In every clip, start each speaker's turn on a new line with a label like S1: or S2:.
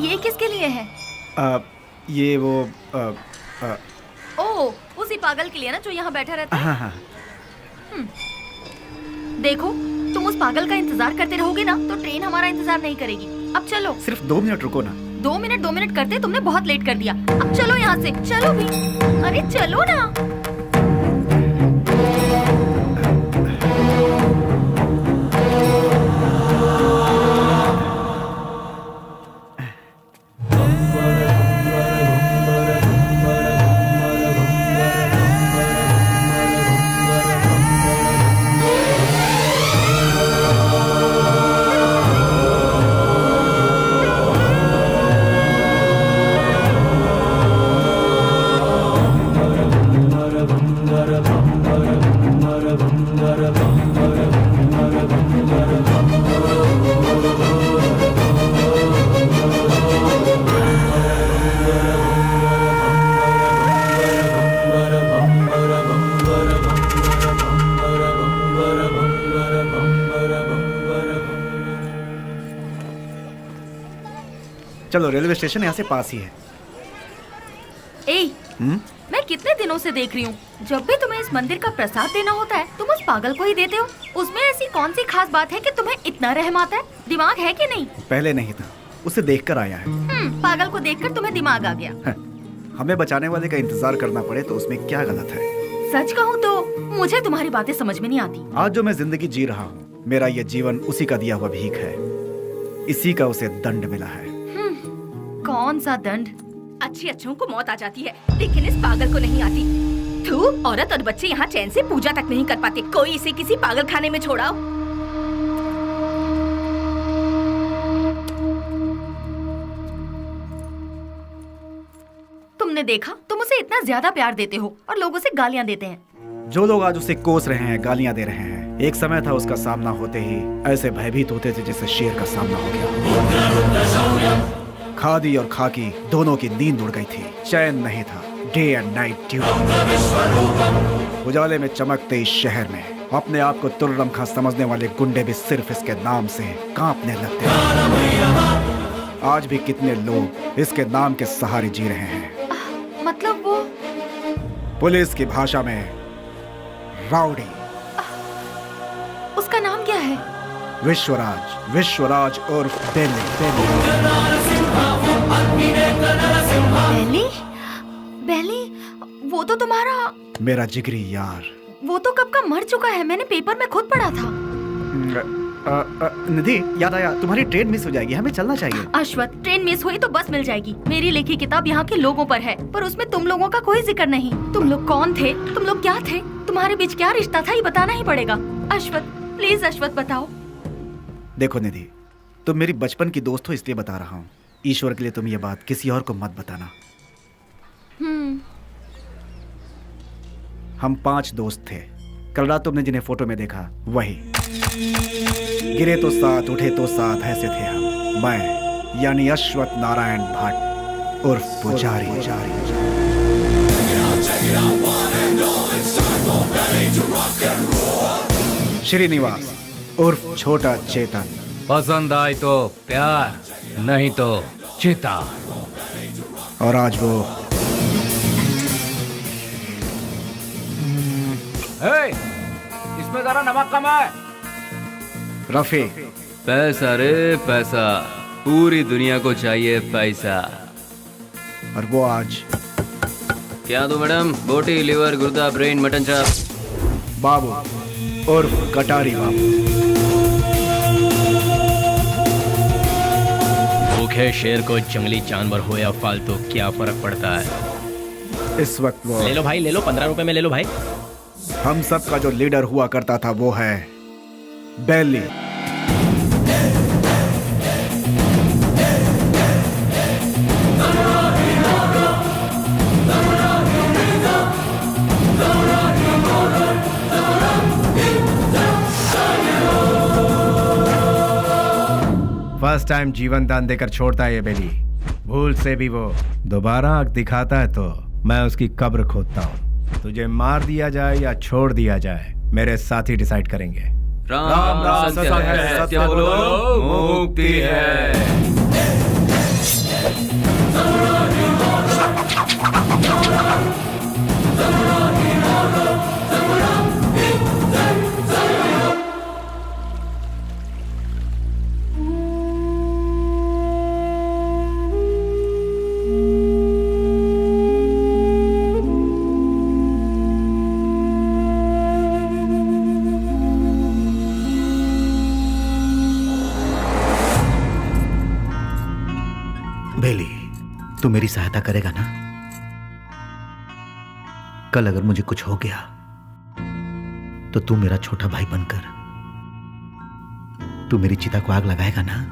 S1: ये किसके लिए है?
S2: ये वो
S1: ओह, उसी पागल के लिए ना जो यहाँ बैठा रहता है।
S2: हाँ हाँ।
S1: देखो, तुम उस पागल का इंतजार करते रहोगे ना तो ट्रेन हमारा इंतजार नहीं करेगी। अब चलो।
S2: सिर्फ 2 मिनट रुको ना।
S1: 2 मिनट करते तुमने बहुत लेट कर दिया। अब चलो यहाँ से, चलो भी। अरे चलो ना।
S2: चलो, रेलवे स्टेशन यहाँ से पास ही है।
S1: मैं कितने दिनों से देख रही हूँ, जब भी तुम्हें इस मंदिर का प्रसाद देना होता है तुम उस पागल को ही देते हो। उसमें ऐसी कौन सी खास बात है कि तुम्हें इतना रहम आता है? दिमाग है कि नहीं?
S2: पहले नहीं था, उसे देखकर आया है।
S1: पागल को देखकर तुम्हें दिमाग आ गया।
S2: हमें बचाने वाले का इंतजार करना पड़े तो उसमें क्या गलत है?
S1: सच कहूँ तो मुझे तुम्हारी बातें समझ में नहीं आती।
S2: आज जो मैं जिंदगी जी रहा हूँ, मेरा ये जीवन उसी का दिया हुआ भीख है। इसी का उसे दंड मिला है।
S1: कौन सा दंड?
S3: अच्छी अच्छों को मौत आ जाती है, लेकिन इस पागल को नहीं आती। थू, औरत और बच्चे यहाँ चैन से पूजा तक नहीं कर पाते। कोई इसे किसी पागल खाने में छोड़ाओ।
S1: तुमने देखा, तुम उसे इतना ज्यादा प्यार देते हो और लोग उसे गालियाँ देते हैं।
S2: जो लोग आज उसे कोस रहे हैं, गालियाँ दे रहे हैं, एक समय था उसका सामना होते ही ऐसे भयभीत होते थे जैसे शेर का सामना हो गया। खादी और खाकी दोनों की नींद उड़ गई थी, चैन नहीं था। Day and night duty. उजाले में चमकते इस शहर में अपने आप को तुर्रम खां समझने वाले गुंडे भी सिर्फ इसके नाम से कांपने लगते हैं। आज भी कितने लोग इसके नाम के सहारे जी रहे हैं।
S1: मतलब वो
S2: पुलिस की भाषा में राउडी।
S1: उसका नाम क्या है?
S2: विश्वराज। विश्वराज उर्फ बेली।
S1: बेली? बेली? वो तो तुम्हारा
S2: मेरा जिगरी यार।
S1: वो तो कब का मर चुका है, मैंने पेपर में खुद पढ़ा था।
S2: निधि, याद आया, तुम्हारी ट्रेन मिस हो जाएगी, हमें चलना चाहिए।
S1: अश्वथ, ट्रेन मिस हुई तो बस मिल जाएगी। मेरी लिखी किताब यहाँ के लोगों पर है, पर उसमें तुम लोगों का कोई जिक्र नहीं। तुम लोग कौन थे? तुम लोग क्या थे? तुम्हारे बीच क्या रिश्ता था? ये बताना ही पड़ेगा। अश्वथ, प्लीज अश्वथ बताओ।
S2: देखो निधि, तुम मेरी बचपन की दोस्त हो इसलिए बता रहा हूँ। ईश्वर के लिए तुम ये बात किसी और को मत बताना। हम 5 दोस्त थे। कल रात तुमने जिन्हें फोटो में देखा वही। गिरे तो साथ, उठे तो साथ, ऐसे थे हम। मैं यानी अश्वथ नारायण भट्ट उर्फ पुजारी। श्रीनिवास उर्फ छोटा चेतन।
S4: पसंद आए तो प्यार, नहीं तो चिता।
S2: और आज वो
S4: इसमें जरा नमक कम है।
S2: रफी।
S5: पैसा रे पैसा, पूरी दुनिया को चाहिए पैसा।
S2: और वो आज
S5: क्या दो मैडम? बोटी, लिवर, गुर्दा, ब्रेन, मटन चाप।
S2: बाबू उर्फ कटारी बाबू।
S6: भूखे शेर को जंगली जानवर हो या फालतू क्या फर्क पड़ता है।
S2: इस वक्त वो
S6: ले लो भाई, ले लो, 15 रुपए में ले लो भाई।
S2: हम सब का जो लीडर हुआ करता था वो है बेली।
S7: फर्स्ट टाइम जीवन दान देकर छोड़ता है ये बेली। भूल से भी वो दोबारा आंख दिखाता है तो मैं उसकी कब्र खोदता हूँ। तुझे मार दिया जाए या छोड़ दिया जाए, मेरे साथी डिसाइड करेंगे।
S5: राम राम सत्य है, सत्य बोलो मुक्ति है।
S2: बेली, तू मेरी सहायता करेगा ना? कल अगर मुझे कुछ हो गया तो तू मेरा छोटा भाई बनकर तू मेरी चिता को आग लगाएगा ना?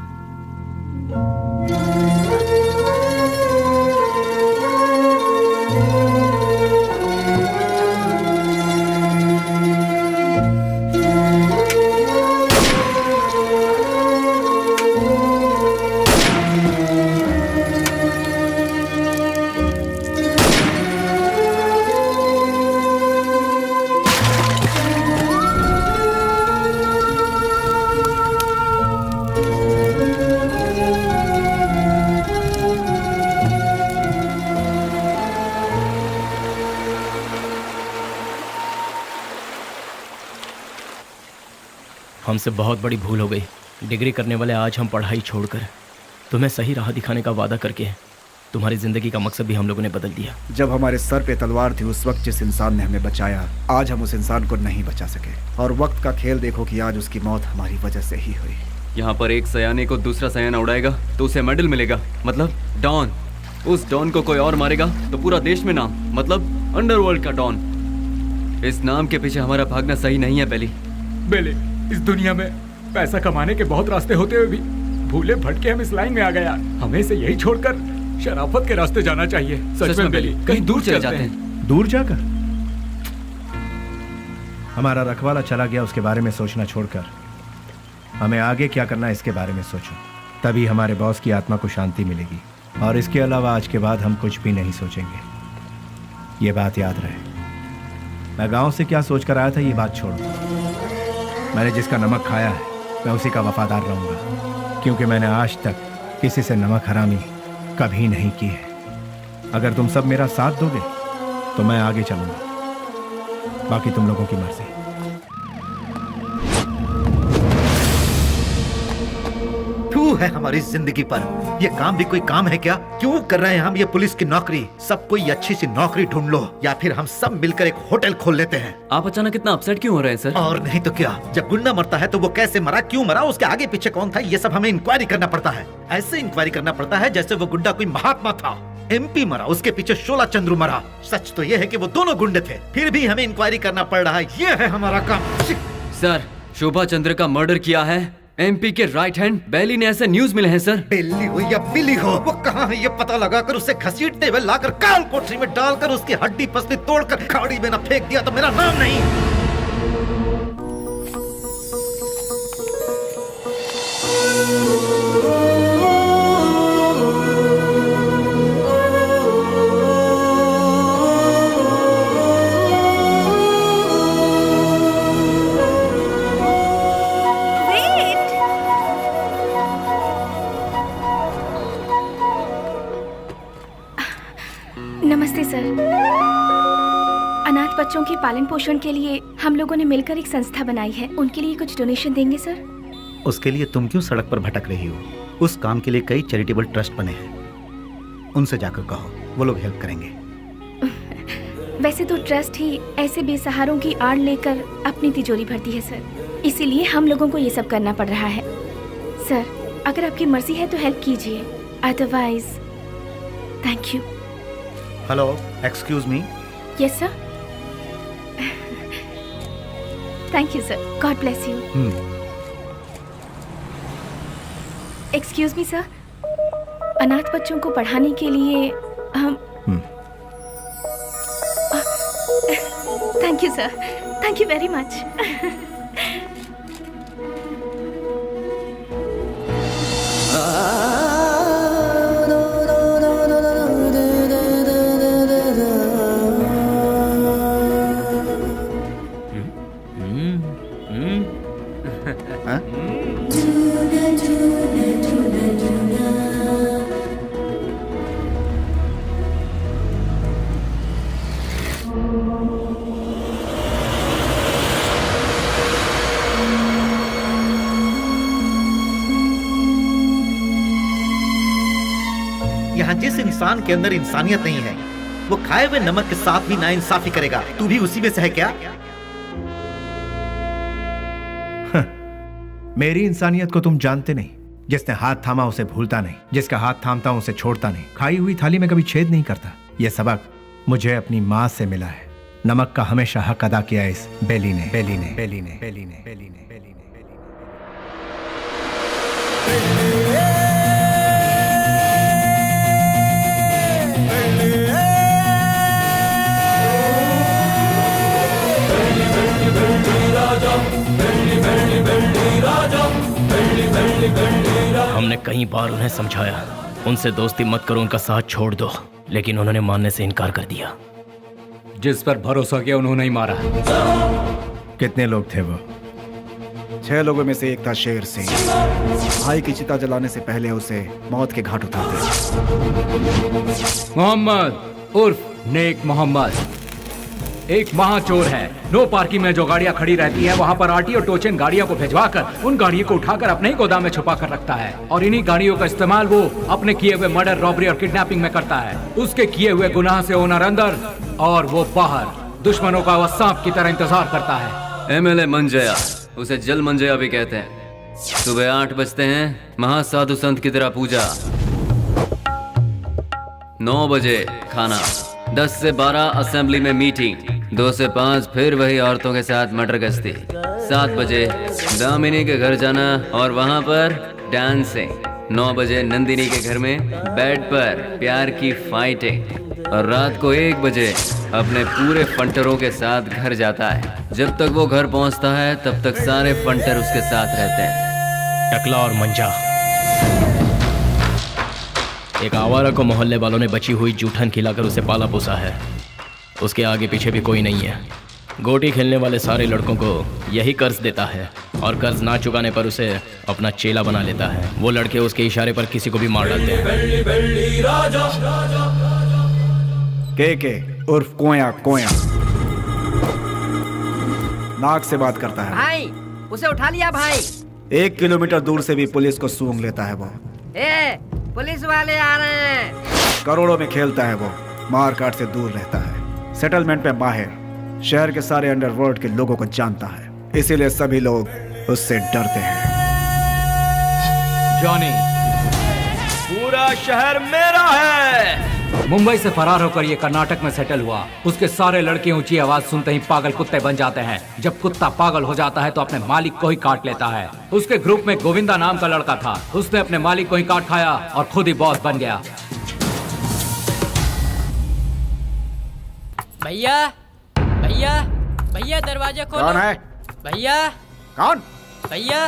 S6: हमसे बहुत बड़ी भूल हो गई। डिग्री करने वाले आज हम पढ़ाई छोड़कर तुम्हें सही राह दिखाने का वादा करके तुम्हारी जिंदगी का मकसद भी हम लोगों ने बदल दिया।
S2: जब हमारे सर पे तलवार थी उस वक्त जिस इंसान ने हमें बचाया, आज हम उस इंसान को नहीं बचा सके। और वक्त का खेल देखो कि आज उसकी मौत हमारी वजह से ही हुई।
S5: यहाँ पर एक सयाने को दूसरा सयाना उड़ाएगा तो उसे मेडल मिलेगा, मतलब डॉन। उस डॉन को कोई और मारेगा तो पूरा देश में नाम, मतलब अंडरवर्ल्ड का डॉन। इस नाम के पीछे हमारा भागना सही नहीं है बेली।
S8: बेले, इस दुनिया में पैसा कमाने के बहुत रास्ते होते हुए भी भूले भटके हम इस लाइन में आ गए यार। हमें इसे यही छोड़कर शराफत के रास्ते जाना चाहिए। सच में बेली, कहीं दूर चले जाते हैं।
S7: दूर जाकर हमारा रखवाला चला गया, उसके बारे में सोचना छोड़कर हमें आगे क्या करना है इसके बारे में सोचो। तभी हमारे बॉस की आत्मा को शांति मिलेगी। और इसके अलावा आज के बाद हम कुछ भी नहीं सोचेंगे। ये बात याद रहे। मैं गांव से क्या सोचकर आया था ये बात छोड़ो। मैंने जिसका नमक खाया है मैं उसी का वफादार रहूंगा, क्योंकि मैंने आज तक किसी से नमक हरामी कभी नहीं की है। अगर तुम सब मेरा साथ दोगे तो मैं आगे चलूंगा, बाकी तुम लोगों की मर्जी।
S2: तू है हमारी जिंदगी पर। ये काम भी कोई काम है क्या? क्यों कर रहे हैं हम ये पुलिस की नौकरी? सब कोई अच्छी सी नौकरी ढूंढ लो या फिर हम सब मिलकर एक होटल खोल लेते हैं।
S5: आप अचानक इतना अपसेट क्यों हो रहे हैं सर?
S2: और नहीं तो क्या, जब गुंडा मरता है तो वो कैसे मरा, क्यों मरा, उसके आगे पीछे कौन था, ये सब हमें इंक्वायरी करना पड़ता है। ऐसे इंक्वायरी करना पड़ता है जैसे वो गुंडा कोई महात्मा था। MP मरा, उसके पीछे शोला चंद्रू मरा। सच तो ये है कि वो दोनों गुंडे थे, फिर भी हमें इंक्वायरी करना पड़ रहा है। ये है हमारा काम।
S5: सर, शोभा चंद्र का मर्डर किया है MP के राइट हैंड बेली ने, ऐसे न्यूज मिले हैं सर।
S2: बेली हो या बिली हो, वो कहाँ है ये पता लगाकर उसे घसीटते हुए लाकर काल कोठरी में डालकर उसकी हड्डी पसली तोड़कर खाड़ी में न फेंक दिया तो मेरा नाम नहीं।
S1: नमस्ते सर। अनाथ बच्चों के पालन पोषण के लिए हम लोगों ने मिलकर एक संस्था बनाई है। उनके लिए कुछ डोनेशन देंगे सर?
S2: उसके लिए तुम क्यों सड़क पर भटक रही हो? उस काम के लिए कई चैरिटेबल ट्रस्ट बने हैं, उनसे जाकर कहो, वो लोग हेल्प करेंगे।
S1: वैसे तो ट्रस्ट ही ऐसे बेसहारों की आड़ लेकर अपनी तिजोरी भरती है सर, इसीलिए हम लोगों को ये सब करना पड़ रहा है। सर, अगर आपकी मर्जी है तो हेल्प कीजिए, otherwise thank you.
S2: Hello, excuse me.
S1: Yes sir. Thank you sir, God bless you. Excuse me sir, अनाथ बच्चों को पढ़ाने के लिए हम thank you sir, thank you very much.
S2: यहाँ जिस इंसान के अंदर इंसानियत नहीं है वो खाए हुए नमक के साथ भी नाइंसाफी करेगा। तू भी उसी में से है क्या?
S7: मेरी इंसानियत को तुम जानते नहीं, जिसने हाथ थामा उसे भूलता नहीं, जिसका हाथ थामता हूं उसे छोड़ता नहीं, खाई हुई थाली में कभी छेद नहीं करता। यह सबक मुझे अपनी माँ से मिला है। नमक का हमेशा हक अदा किया इस बेली ने, बेली ने, बेली ने, बेली ने, बेली ने, बेली ने,
S6: हमने कई बार उन्हें समझाया, उनसे दोस्ती मत करो, उनका साथ छोड़ दो, लेकिन उन्होंने मानने से इनकार कर दिया।
S4: जिस पर भरोसा किया उन्होंने ही मारा।
S7: कितने लोग थे वो?
S2: 6 लोगों में से एक था शेर सिंह। भाई की चिता जलाने से पहले उसे मौत के घाट उतारते।
S4: मोहम्मद उर्फ नेक मोहम्मद एक महाचोर है। नो पार्किंग में जो गाड़ियां खड़ी रहती हैं वहां पर आरटी और टोचन गाड़ियों को भिजवाकर उन गाड़ियों को उठाकर अपने ही गोदाम में छुपा कर रखता है और इन्हीं गाड़ियों का इस्तेमाल वो अपने किए हुए मर्डर, रॉबरी और किडनैपिंग में करता है। उसके किए हुए गुनाह से ओनर अंदर और वो बाहर, दुश्मनों का वह सांप की तरह इंतजार करता है।
S5: MLA मंजया, उसे जल मंजया भी कहते हैं। सुबह 8 बजते हैं, महासाधु संत की तरह पूजा। 9 बजे खाना, 10 से 12 असेंबली में मीटिंग, 2 से 5 फिर वही औरतों के साथ मटर गश्ती, 7 बजे दामिनी के घर जाना और वहां पर डांसिंग, 9 बजे नंदिनी के घर में बेड पर प्यार की फाइटिंग और रात को 1 बजे अपने पूरे फंटरों के साथ घर जाता है। जब तक वो घर पहुंचता है तब तक सारे फंटर उसके साथ रहते हैं।
S6: टकला और मंजा, एक आवारा को मोहल्ले वालों ने बची हुई जूठन खिलाकर उसे पाला पोसा है। उसके आगे पीछे भी कोई नहीं है। गोटी खेलने वाले सारे लड़कों को यही कर्ज देता है और कर्ज ना चुकाने पर उसे अपना चेला बना लेता है। वो लड़के उसके इशारे पर किसी को भी मार डालते हैं।
S2: के उर्फ कोया कोया नाक से बात करता है।
S9: भाई उसे उठा लिया भाई।
S2: 1 किलोमीटर दूर से भी पुलिस को सूंघ लेता है वो।
S9: ए, पुलिस वाले आ रहे हैं।
S2: करोड़ों में खेलता है वो, मार काट से दूर रहता है, सेटलमेंट पे माहिर, शहर के सारे अंडरवर्ल्ड के लोगों को जानता है, इसीलिए सभी लोग उससे डरते हैं।
S4: जॉनी,
S6: पूरा शहर मेरा है।
S4: मुंबई से फरार होकर ये कर्नाटक में सेटल हुआ। उसके सारे लड़के ऊंची आवाज सुनते ही पागल कुत्ते बन जाते हैं। जब कुत्ता पागल हो जाता है तो अपने मालिक को ही काट लेता है। उसके ग्रुप में गोविंदा नाम का लड़का था। उसने अपने मालिक को ही काट खाया और खुद ही बॉस बन गया।
S10: भैया भैया भैया दरवाजा खोलो।
S2: कौन है?
S10: भैया।
S2: कौन?
S10: भैया।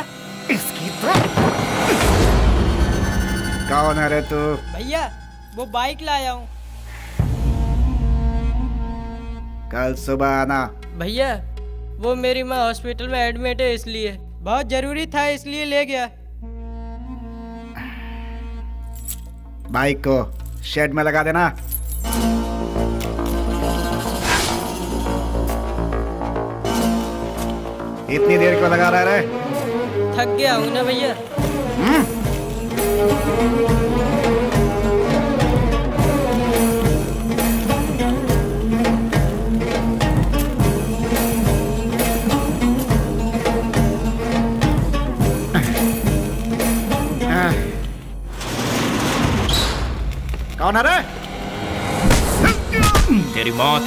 S2: इसकी तो कौन है रे तू?
S10: भैया वो बाइक लाया हूँ।
S2: कल सुबह आना।
S10: भैया वो मेरी माँ हॉस्पिटल में एडमिट है, इसलिए बहुत जरूरी था, इसलिए ले गया।
S2: बाइक को शेड में लगा देना। इतनी देर क्यों लगा रहा है?
S10: थक गया हूँ ना भैया।
S2: कौन है रे?
S6: तेरी मौत।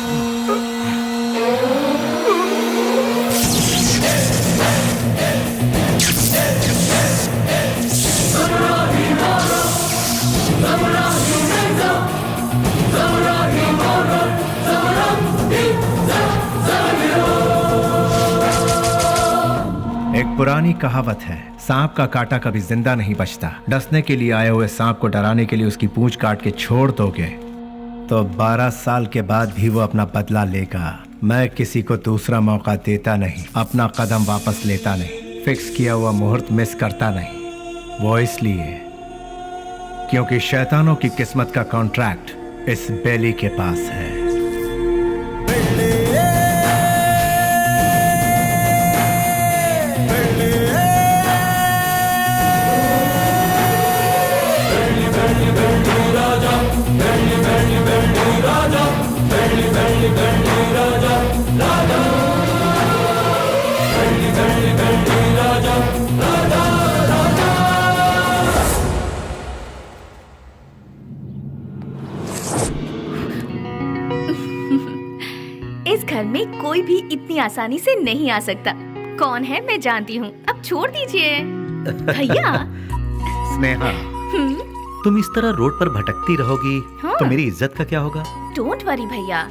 S7: एक पुरानी कहावत है, सांप का काटा कभी जिंदा नहीं बचता। डसने के लिए आए हुए सांप को डराने के लिए उसकी पूंछ काट के छोड़ दोगे तो 12 साल के बाद भी वो अपना बदला लेगा। मैं किसी को दूसरा मौका देता नहीं, अपना कदम वापस लेता नहीं, फिक्स किया हुआ मुहूर्त मिस करता नहीं। वो इसलिए क्योंकि शैतानों की किस्मत का कॉन्ट्रैक्ट इस बेली के पास है।
S3: में कोई भी इतनी आसानी से नहीं आ सकता। कौन है मैं जानती हूँ, अब छोड़ दीजिए। भैया।
S11: स्नेहा, तुम इस तरह रोड पर भटकती रहोगी
S3: हाँ।
S11: तो मेरी इज्जत का क्या होगा?
S3: डोंट वरी भैया,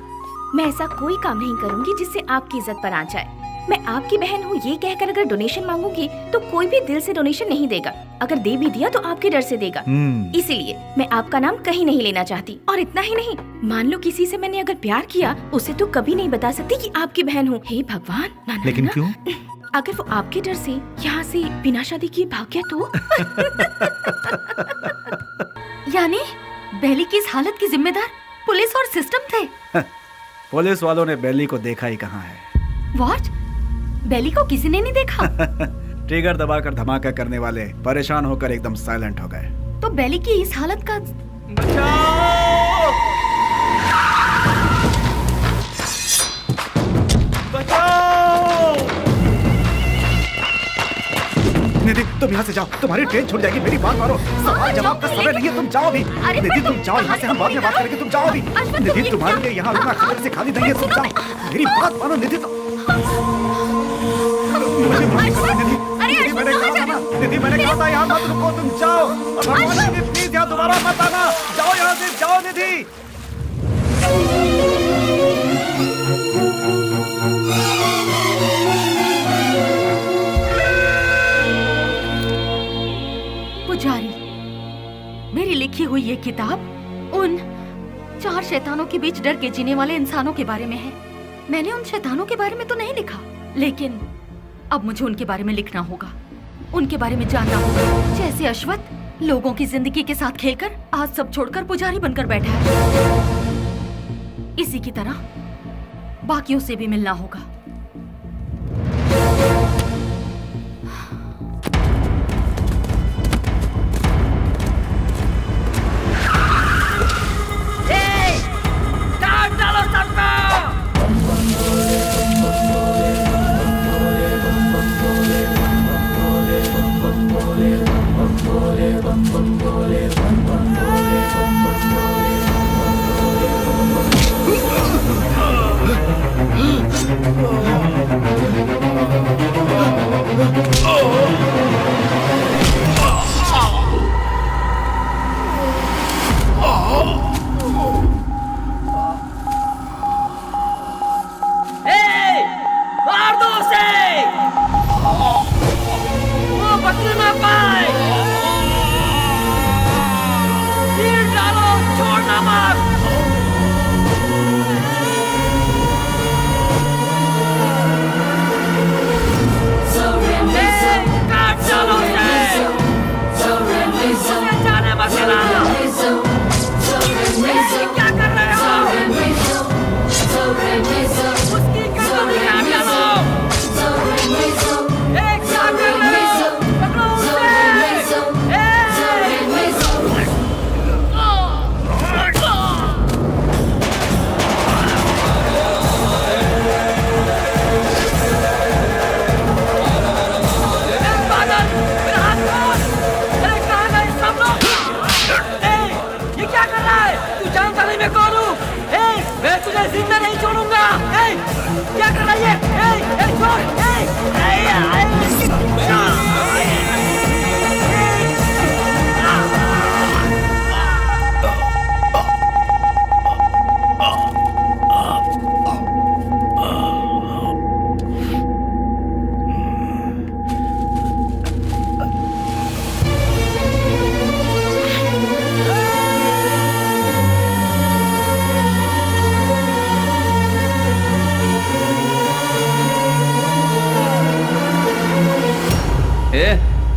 S3: मैं ऐसा कोई काम नहीं करूँगी जिससे आपकी इज्जत पर आ जाए। मैं आपकी बहन हूँ ये कहकर अगर डोनेशन मांगूंगी तो कोई भी दिल से डोनेशन नहीं देगा। अगर दे भी दिया तो आपके डर से देगा। इसीलिए मैं आपका नाम कहीं नहीं लेना चाहती। और इतना ही नहीं, मान लो किसी से मैंने अगर प्यार किया, उसे तो कभी नहीं बता सकती कि आपकी बहन हूँ। हे भगवान, ना, ना,
S11: लेकिन
S3: ना।
S11: क्यों?
S3: अगर वो आपके डर से यहाँ से बिना शादी किए भाग गया तो?
S1: यानी बेली की इस हालत की जिम्मेदार पुलिस और सिस्टम थे।
S2: पुलिस वालों ने बेली को देखा ही कहाँ है।
S1: व्हाट? बेली को किसी ने नहीं देखा?
S2: ट्रिगर दबाकर धमाका करने वाले परेशान होकर एकदम साइलेंट हो गए।
S1: तो बेली की इस हालत का
S2: निधि, तुम यहाँ से जाओ, तुम्हारी ट्रेन छूट जाएगी। मेरी बात मानो, सवाल जवाब का समय नहीं है, तुम जाओ अभी। निधि तुम जाओ यहाँ से, हम बाद में बात करेंगे, तुम जाओ अभी। निधि तुम्हारे लिए यहाँ रुकना खबर से खाली नहीं है, तुम जाओ। मेरी बात मानो निधि। मुझे माफ करो निधि, निधि मैंने कहा था ना, निधि मैंने कहा था यहाँ मत रुको, तुम जाओ। भगवान निधि प्लीज यहाँ दोबारा मत आना, जाओ यहाँ से, जाओ निधि।
S1: पुजारी, मेरी लिखी हुई ये किताब उन 4 शैतानों के बीच डर के जीने वाले इंसानों के बारे में है। मैंने उन शैतानों के बारे में तो नहीं लिखा, लेकिन अब मुझे उनके बारे में लिखना होगा, उनके बारे में जानना होगा। जैसे अश्वत्थ लोगों की जिंदगी के साथ खेलकर आज सब छोड़कर पुजारी बनकर बैठा है, इसी की तरह बाकियों से भी मिलना होगा।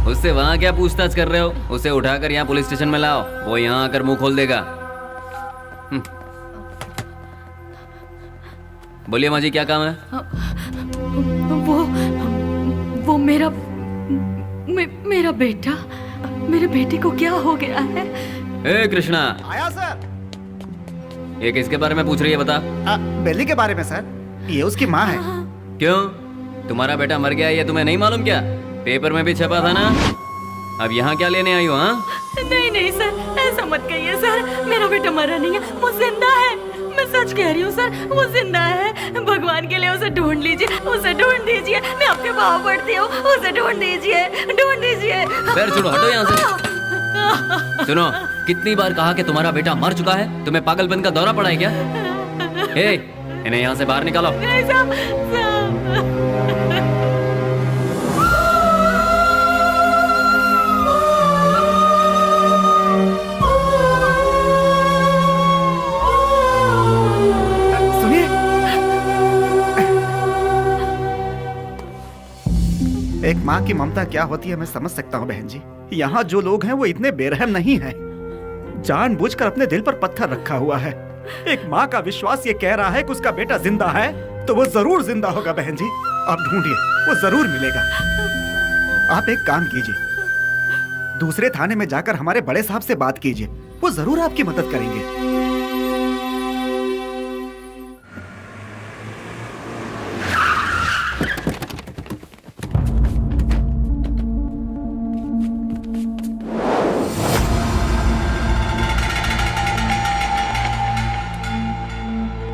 S5: उससे वहाँ क्या पूछताछ कर रहे हो? उसे उठाकर यहाँ पुलिस स्टेशन में लाओ, वो यहाँ आकर मुंह खोल देगा। बोलिए माँ जी, क्या काम है?
S1: वो मेरा बेटा, मेरे बेटे को क्या हो गया है?
S5: ए कृष्णा,
S2: आया सर।
S5: ये किसके बारे में पूछ रही है बता?
S2: बेली के बारे में सर, ये उसकी माँ है।
S5: क्यों, तुम्हारा बेटा मर गया ये तुम्हें नहीं मालूम क्या? पेपर में भी छपा था ना। अब यहाँ क्या लेने आई हो? हाँ
S1: नहीं नहीं सर, ऐसा मत कहिए सर, मेरा बेटा मरा नहीं है, वो जिंदा है, मैं सच कह रही हूँ सर, वो जिंदा है। भगवान के लिए उसे ढूंढ लीजिए, उसे ढूंढ दीजिए। मैं आपके पाँव पड़ती हूँ, उसे ढूंढ दीजिए, ढूंढ दीजिए।
S5: पैर छोड़ो, हटो यहाँ से। सुनो, कितनी बार कहा कि तुम्हारा बेटा मर चुका है? तुम्हें पागलपन का दौरा पड़ा है क्या? इन्हें यहाँ से बाहर निकालो।
S2: सुनिए, एक माँ की ममता क्या होती है मैं समझ सकता हूँ बहन जी। यहाँ जो लोग हैं वो इतने बेरहम नहीं हैं। जानबूझकर अपने दिल पर पत्थर रखा हुआ है। एक माँ का विश्वास ये कह रहा है कि उसका बेटा जिंदा है, तो वो जरूर जिंदा होगा बहन जी। आप ढूंढिए, वो जरूर मिलेगा। आप एक काम कीजिए, दूसरे थाने में जाकर हमारे बड़े साहब से बात कीजिए, वो जरूर आपकी मदद करेंगे।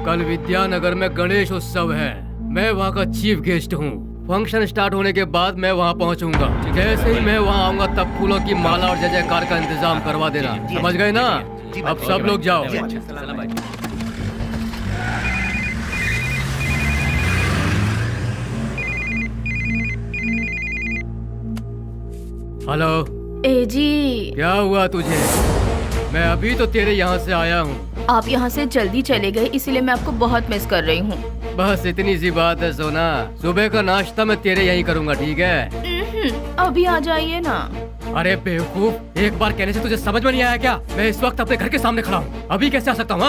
S6: कल विद्यानगर में गणेश उत्सव है। मैं वहाँ का चीफ गेस्ट हूँ। फंक्शन स्टार्ट होने के बाद मैं वहाँ पहुँचूंगा। जैसे ही मैं वहाँ आऊंगा तब फूलों की माला और जय जयकार का इंतजाम करवा देना। समझ गए ना? अब सब लोग जाओ। हेलो।
S3: ए जी,
S6: क्या हुआ तुझे? मैं अभी तो तेरे यहाँ से आया हूँ।
S3: आप यहाँ से जल्दी चले गए, इसीलिए मैं आपको बहुत मिस कर रही हूँ।
S6: बस इतनी सी बात है सोना। सुबह का नाश्ता मैं तेरे यहीं करूँगा, ठीक है?
S3: अभी आ जाइए ना।
S6: अरे बेवकूफ, एक बार कहने से तुझे समझ में नहीं आया क्या? मैं इस वक्त अपने घर के सामने खड़ा हूँ, अभी कैसे आ सकता हूँ?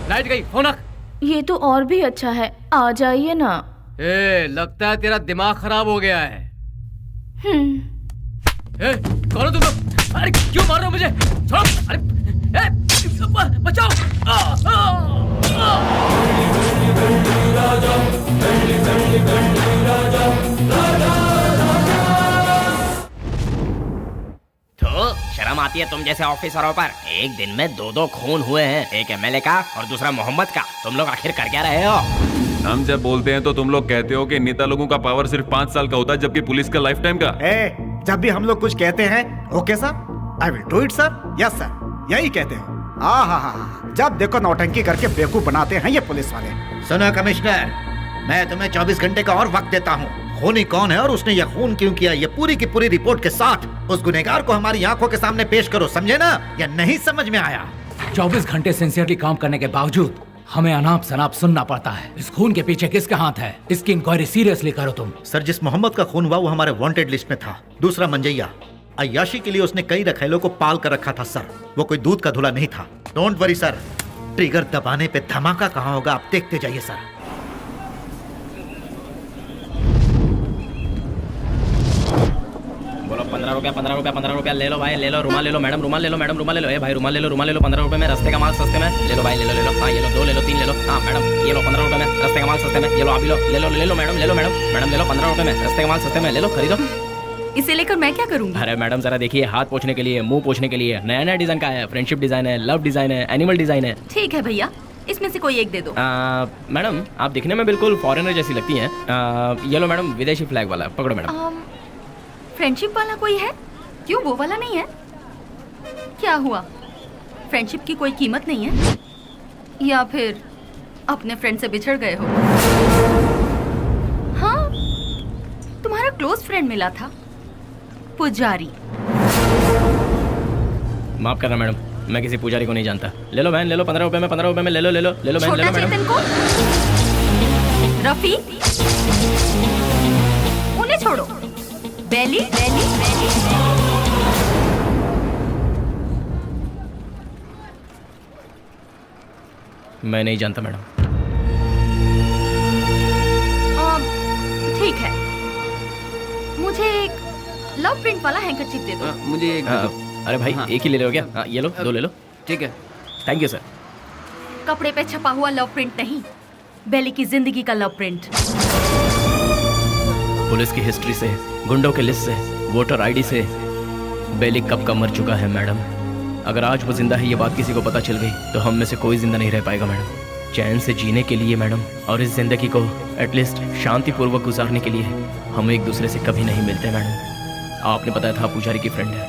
S6: लाइट गई, फोन रख।
S3: ये तो और भी अच्छा है, आ जाइए ना।
S6: लगता है तेरा दिमाग खराब हो गया है। कौन हो तुम लोग? अरे क्यों मार रहे हो मुझे? छोड़ो! अरे बचाओ!
S12: तो शर्म आती है तुम जैसे ऑफिसरों पर? एक दिन में दो खून हुए हैं, एक एमएलए का और दूसरा मोहम्मद का। तुम लोग आखिर कर क्या रहे हो?
S13: हम जब बोलते हैं तो तुम लोग कहते हो कि नेता लोगों का पावर सिर्फ 5 साल का होता है, जबकि पुलिस का लाइफ टाइम का।
S2: जब भी हम लोग कुछ कहते हैं, okay sir, I will do it sir, yes sir, यही कहते हो। जब देखो नौटंकी करके बेवकूफ बनाते हैं ये पुलिस वाले।
S14: सुनो कमिश्नर, मैं तुम्हें 24 घंटे का और वक्त देता हूँ। खूनी कौन है और उसने यह खून क्यों किया, ये पूरी की पूरी रिपोर्ट के साथ उस गुनहगार को हमारी आंखों के सामने पेश करो, समझे ना? या नहीं समझ में आया?
S4: 24 घंटे सिंसियरली काम करने के बावजूद हमें अनाप शनाप सुनना पड़ता है। इस खून के पीछे किसका हाथ है? इसकी इंक्वायरी सीरियसली करो तुम।
S14: सर, जिस मोहम्मद का खून हुआ वो हमारे वांटेड लिस्ट में था। दूसरा मंजैया, अय्याशी के लिए उसने कई रखेलों को पाल कर रखा था सर। वो कोई दूध का धुला नहीं था। डोंट वरी सर, ट्रिगर दबाने पे धमाका कहाँ होगा आप देखते जाइए सर।
S12: बोलो 15 रुपया 15 रुपया 15 रुपया ले लो भाई, ले लो। रुमाल ले लो मैडम, रुमाल ले लो मैडम, रुमाल ले लो। ए भाई रुमाल ले लो, रुमाल ले लो। 15 रुपए में रास्ते का माल सस्ते में ले लो भाई, ले लो। हाँ ये लो, 2 ले लो, 3 ले लो। हाँ मैडम ये लो 15 रुपए में रास्ते का माल सस्ते में, ये लो आप भी लो, ले लो मैडम, ले लो मैडम, ले लो 15 रुपए में रास्ते का माल सस्ते में, ले लो, खरीदो।
S1: इसे लेकर मैं क्या करूँगी?
S6: अरे मैडम जरा देखिए, हाथ पोछने के लिए, मुंह पोछने के लिए नया नया डिजाइन का है। फ्रेंडशिप डिजाइन है, लव डिजाइन है, एनिमल डिजाइन है।
S1: ठीक है भैया, इसमें से कोई एक दे दो।
S6: मैडम आप दिखने में बिल्कुल फॉरेनर जैसी लगती हैं। ये लो मैडम, विदेशी फ्लैग वाला, पकड़ो मैडम।
S1: फ्रेंडशिप वाला कोई है? क्यों वो वाला नहीं है? क्या हुआ, फ्रेंडशिप की कोई कीमत नहीं है? या फिर अपने फ्रेंड से बिछड़ गए हो? हाँ, तुम्हारा क्लोज फ्रेंड मिला था, पुजारी।
S6: माफ करना मैडम, मैं किसी पुजारी को नहीं जानता। ले लो बहन, ले लो 15 रुपए में, 15 रुपए में ले लो बहन, ले लो मैडम।
S1: रफी, उन्हें छोड़ो। बेली बेली बेली।
S6: मैं नहीं जानता मैडम।
S1: ठीक है, मुझे एक लव प्रिंट वाला हैंकरचीफ दे दो।
S5: मुझे एक
S6: अरे भाई एक ही ले लो क्या? ये लो, 2 ले लो।
S5: ठीक है,
S6: थैंक यू सर।
S1: कपड़े पे छपा हुआ लव प्रिंट नहीं, बेली की जिंदगी का लव प्रिंट।
S6: पुलिस की हिस्ट्री से, गुंडों के लिस्ट से, वोटर आईडी से बेली कब का मर चुका है मैडम। अगर आज वो जिंदा है ये बात किसी को पता चल गई तो हम में से कोई जिंदा नहीं रह पाएगा मैडम। चैन से जीने के लिए मैडम, और इस जिंदगी को एटलीस्ट शांतिपूर्वक गुजारने के लिए हम एक दूसरे से कभी नहीं मिलते मैडम। आपने बताया था पुजारी की फ्रेंड है।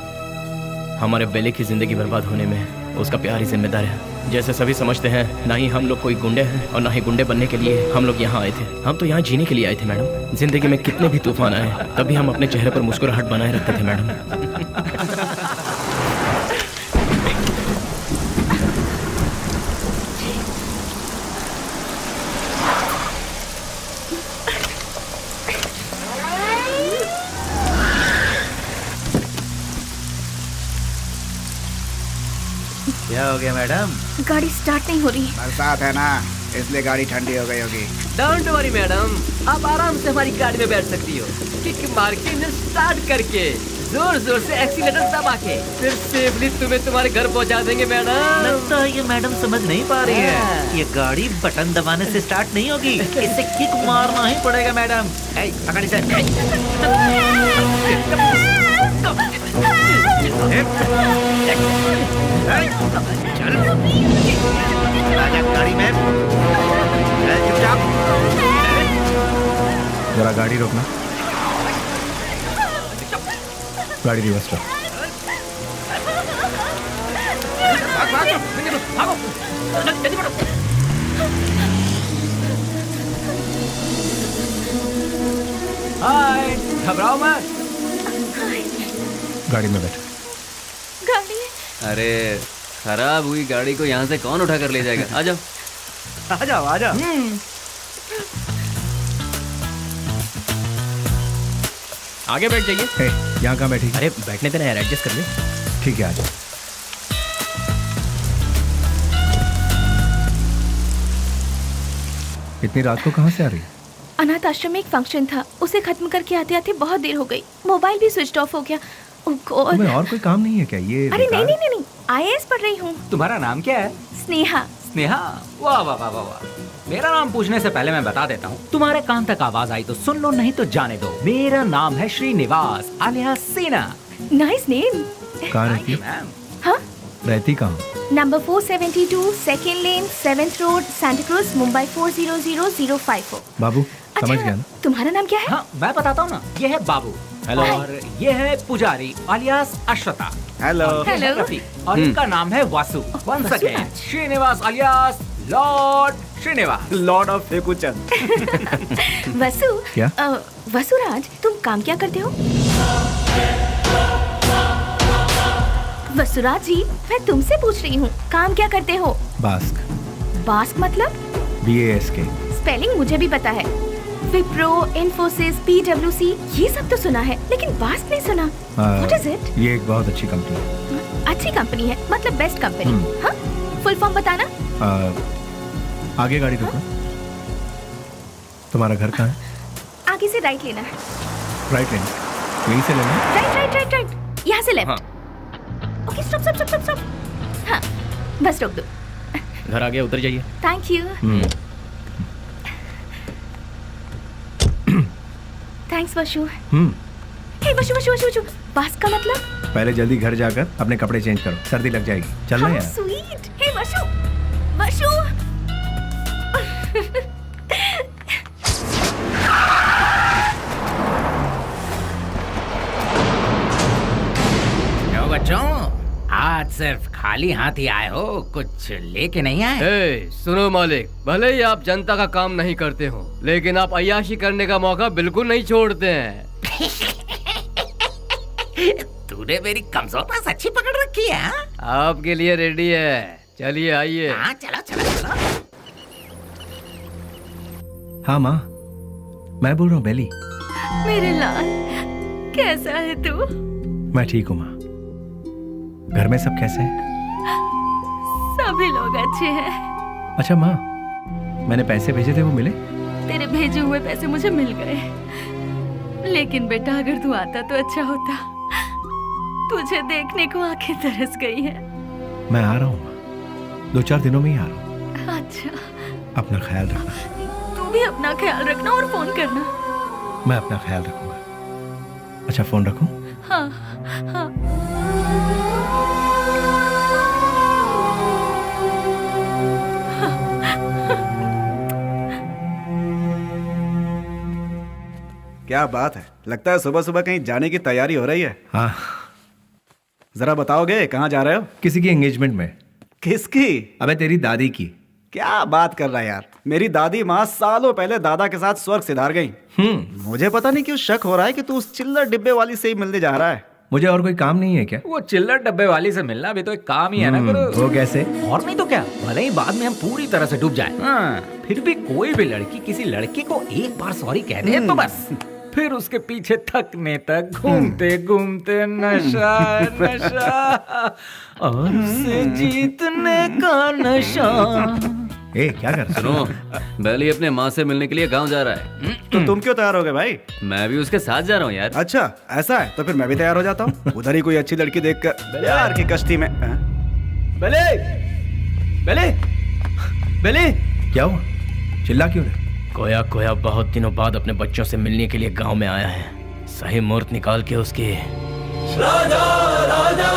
S6: हमारे बेले की जिंदगी बर्बाद होने में उसका प्यार ही जिम्मेदार है। जैसे सभी समझते हैं, ना ही हम लोग कोई गुंडे हैं और ना ही गुंडे बनने के लिए हम लोग यहाँ आए थे। हम तो यहाँ जीने के लिए आए थे मैडम। जिंदगी में कितने भी तूफान आए तभी हम अपने चेहरे पर मुस्कुराहट बनाए रखते थे मैडम।
S14: क्या हो गया मैडम?
S3: गाड़ी स्टार्ट नहीं हो रही।
S2: बरसात है ना, इसलिए गाड़ी ठंडी हो गई होगी।
S15: डोंट वरी मैडम, आप आराम से हमारी गाड़ी में बैठ सकती हो। किक मार के इंजन स्टार्ट करके जोर जोर से एक्सीलेटर दबा के फिर सेफली तुम्हें तुम्हारे घर पहुंचा देंगे मैडम।
S14: लगता है ये मैडम समझ नहीं पा रही है। ये गाड़ी बटन दबाने से स्टार्ट नहीं होगी, इसे किक मारना ही पड़ेगा मैडम। पकड़ इसे। चल गाड़ी में चुपचाप।
S7: जरा गाड़ी रोकना। गाड़ी रिवर्स कर।
S4: हाय, घबराओ मत।
S7: गाड़ी में बैठ।
S3: गाड़ी
S5: अरे खराब हुई गाड़ी को यहाँ से कौन उठा कर ले जाएगा? आ जाओ
S14: आ जाओ आ जाओ।
S6: आगे बैठ जाइए।
S7: यहाँ कहाँ बैठी?
S6: अरे बैठने देना यार, एडजस्ट कर ले।
S7: ठीक है, आ जाओ। इतनी रात को कहाँ से आ रही?
S3: अनाथ आश्रम में एक फंक्शन था, उसे खत्म करके आते आते बहुत देर हो गई। मोबाइल भी स्विच ऑफ हो गया। ओह गॉड।
S7: तुम्हें और कोई काम नहीं है क्या? ये
S3: अरे नहीं नहीं नहीं, IAS पढ़ रही हूँ।
S4: तुम्हारा नाम क्या है?
S3: स्नेहा।
S4: स्नेहा, वाह वाह वाह वाह वाह। मेरा नाम पूछने से पहले मैं बता देता हूँ, तुम्हारे कान तक आवाज आई तो सुन लो, नहीं तो जाने दो। मेरा नाम है श्रीनिवास आलिया सेना।
S3: Nice name.
S7: कहाँ रहती?
S3: हाँ?
S7: रहती कहाँ?
S3: नंबर 472 सेकेंड लेन 7th road Santa cruise Mumbai 400054।
S7: बाबू समझ गया ना?
S3: तुम्हारा नाम क्या है?
S4: हाँ मैं बताता हूँ ना, ये है बाबू।
S6: हेलो।
S4: और ये है पुजारी आलियास अश्वता।
S2: हेलो।
S3: हेलो।
S4: और इनका नाम है Vasu. Once again Srinivas alias lord Srinivas,
S2: lord of Fekuchand.
S3: Vasu.
S7: क्या?
S3: वसुराज, तुम काम क्या करते हो? वसुराज जी, मैं तुमसे पूछ रही हूँ, काम क्या करते हो?
S7: बास्क।
S3: बास्क मतलब?
S7: BASK।
S3: स्पेलिंग मुझे भी पता है। विप्रो, इन्फोसिस, PwC, ये सब तो सुना है, लेकिन बास्क नहीं सुना। What is it?
S7: ये एक बहुत अच्छी कंपनी है।
S3: अच्छी कंपनी है मतलब बेस्ट कंपनी? हाँ? फुल फॉर्म बताना।
S7: आगे गाड़ी रोकना। तुम्हारा घर कहाँ है?
S3: आगे से राइट लेना है।
S7: राइट लेना। यहीं से लेना।
S3: राइट राइट राइट राइट, यहाँ से left. Okay stop stop stop stop. हाँ बस रोक दो।
S6: घर आ गया, उतर जाइए।
S3: Thank you. थैंक्स वशु। हे वशु वशु वशु वशु, बास का मतलब?
S7: पहले जल्दी घर जाकर अपने कपड़े चेंज करो, सर्दी लग जाएगी। चलना यार।
S3: स्वीट। हे वशु वशु।
S15: क्यों बच्चों, आज सिर्फ खाली हाथ ही आए हो, कुछ लेके नहीं आए?
S10: सुनो मालिक, भले ही आप जनता का काम नहीं करते हो, लेकिन आप अय्याशी करने का मौका बिल्कुल नहीं छोड़ते हैं।
S15: तूने मेरी कमजोर पास अच्छी पकड़ रखी है।
S10: आपके लिए रेडी है, चलिए आइए।
S15: हाँ चलो चलो चलो।
S7: हाँ माँ, मैं बोल रहा हूँ बेली।
S1: मेरे लाल, कैसा है तू?
S7: मैं ठीक हूँ माँ। घर में सब कैसे हैं?
S1: सभी लोग अच्छे हैं।
S7: अच्छा माँ, मैंने पैसे भेजे थे, वो मिले?
S1: तेरे भेजे हुए पैसे मुझे मिल गए, लेकिन बेटा अगर तू आता तो अच्छा होता। तुझे देखने को आंखें तरस गई है।
S7: मैं आ रहा हूँ माँ, 2-4 दिनों में ही आ रहा हूँ।
S1: अच्छा,
S7: अपना ख्याल रखना।
S1: तू भी अपना ख्याल रखना और फोन करना।
S7: मैं अपना ख्याल रखूंगा। अच्छा फोन रखूं?
S1: हाँ हाँ।
S2: क्या बात है, लगता है सुबह सुबह कहीं जाने की तैयारी हो रही है।
S7: हाँ,
S2: जरा बताओगे कहाँ जा रहे हो?
S7: किसी की एंगेजमेंट में।
S2: किसकी?
S7: अबे तेरी दादी की।
S2: क्या बात कर रहा है यार, मेरी दादी माँ सालों पहले दादा के साथ स्वर्ग सिधार गई। मुझे पता नहीं क्यों शक हो रहा है कि तू उस चिल्लर डिब्बे वाली से ही मिलने जा रहा है।
S7: मुझे और कोई काम नहीं है क्या?
S4: वो चिल्लर डब्बे वाली से मिलना भी तो एक काम ही है ना गुरु।
S7: वो कैसे?
S4: और नहीं तो क्या, भले ही बाद में हम पूरी तरह से डूब जाए, फिर भी कोई भी लड़की किसी लड़के को एक बार सॉरी कह दे तो बस फिर उसके पीछे थकने तक घूमते घूमते नशा नशा और उसे जीतने का नशा।
S7: ए, क्या कर?
S5: सुनो, बेली अपने माँ से मिलने के लिए गांव जा रहा है।
S2: तो तुम क्यों तैयार हो गए भाई?
S5: मैं भी उसके साथ जा रहा हूँ यार।
S2: अच्छा ऐसा है, तो फिर मैं भी तैयार हो जाता हूँ। उधर ही कोई अच्छी लड़की देखकर प्यार की कश्ती में।
S6: बेले, बेले, बेले,
S7: क्या हुआ? चिल्ला क्यों रहे?
S6: कोया कोया बहुत दिनों बाद अपने बच्चों से मिलने के लिए गांव में आया है। सही मुहूर्त निकाल के उसके
S16: राजा राजा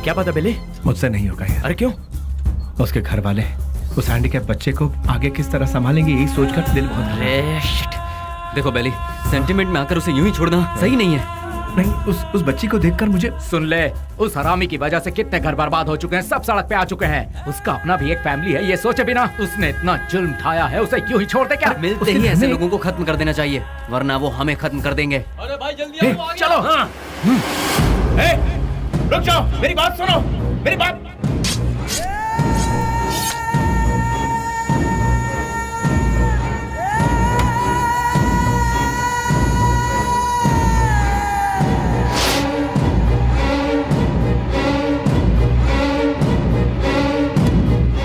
S6: क्या पता बेले?
S7: मुझसे नहीं होगा यार।
S6: अरे क्यों?
S7: उसके घर वाले उस हैंडीकैप बच्चे को आगे किस तरह संभालेंगे, यही सोचकर दिल बहुत।
S5: देखो बेली, सेंटिमेंट में आकर उसे यूं ही छोड़ना सही नहीं है।
S7: नहीं, उस बच्ची को देखकर मुझे।
S4: सुन ले, उस हरामी की वजह से कितने घर बर्बाद हो चुके हैं, सब सड़क पे आ चुके हैं। उसका अपना भी एक फैमिली है, ये सोचे बिना उसने इतना जुल्म ढाया है, उसे क्यों ही छोड़ दे क्या?
S5: मिलते ही ऐसे लोगों को खत्म कर देना चाहिए, वरना वो हमें खत्म कर देंगे।
S16: अरे भाई जल्दी आओ,
S6: चलो। हाँ। रुक जाओ, मेरी बात सुनो, मेरी बात।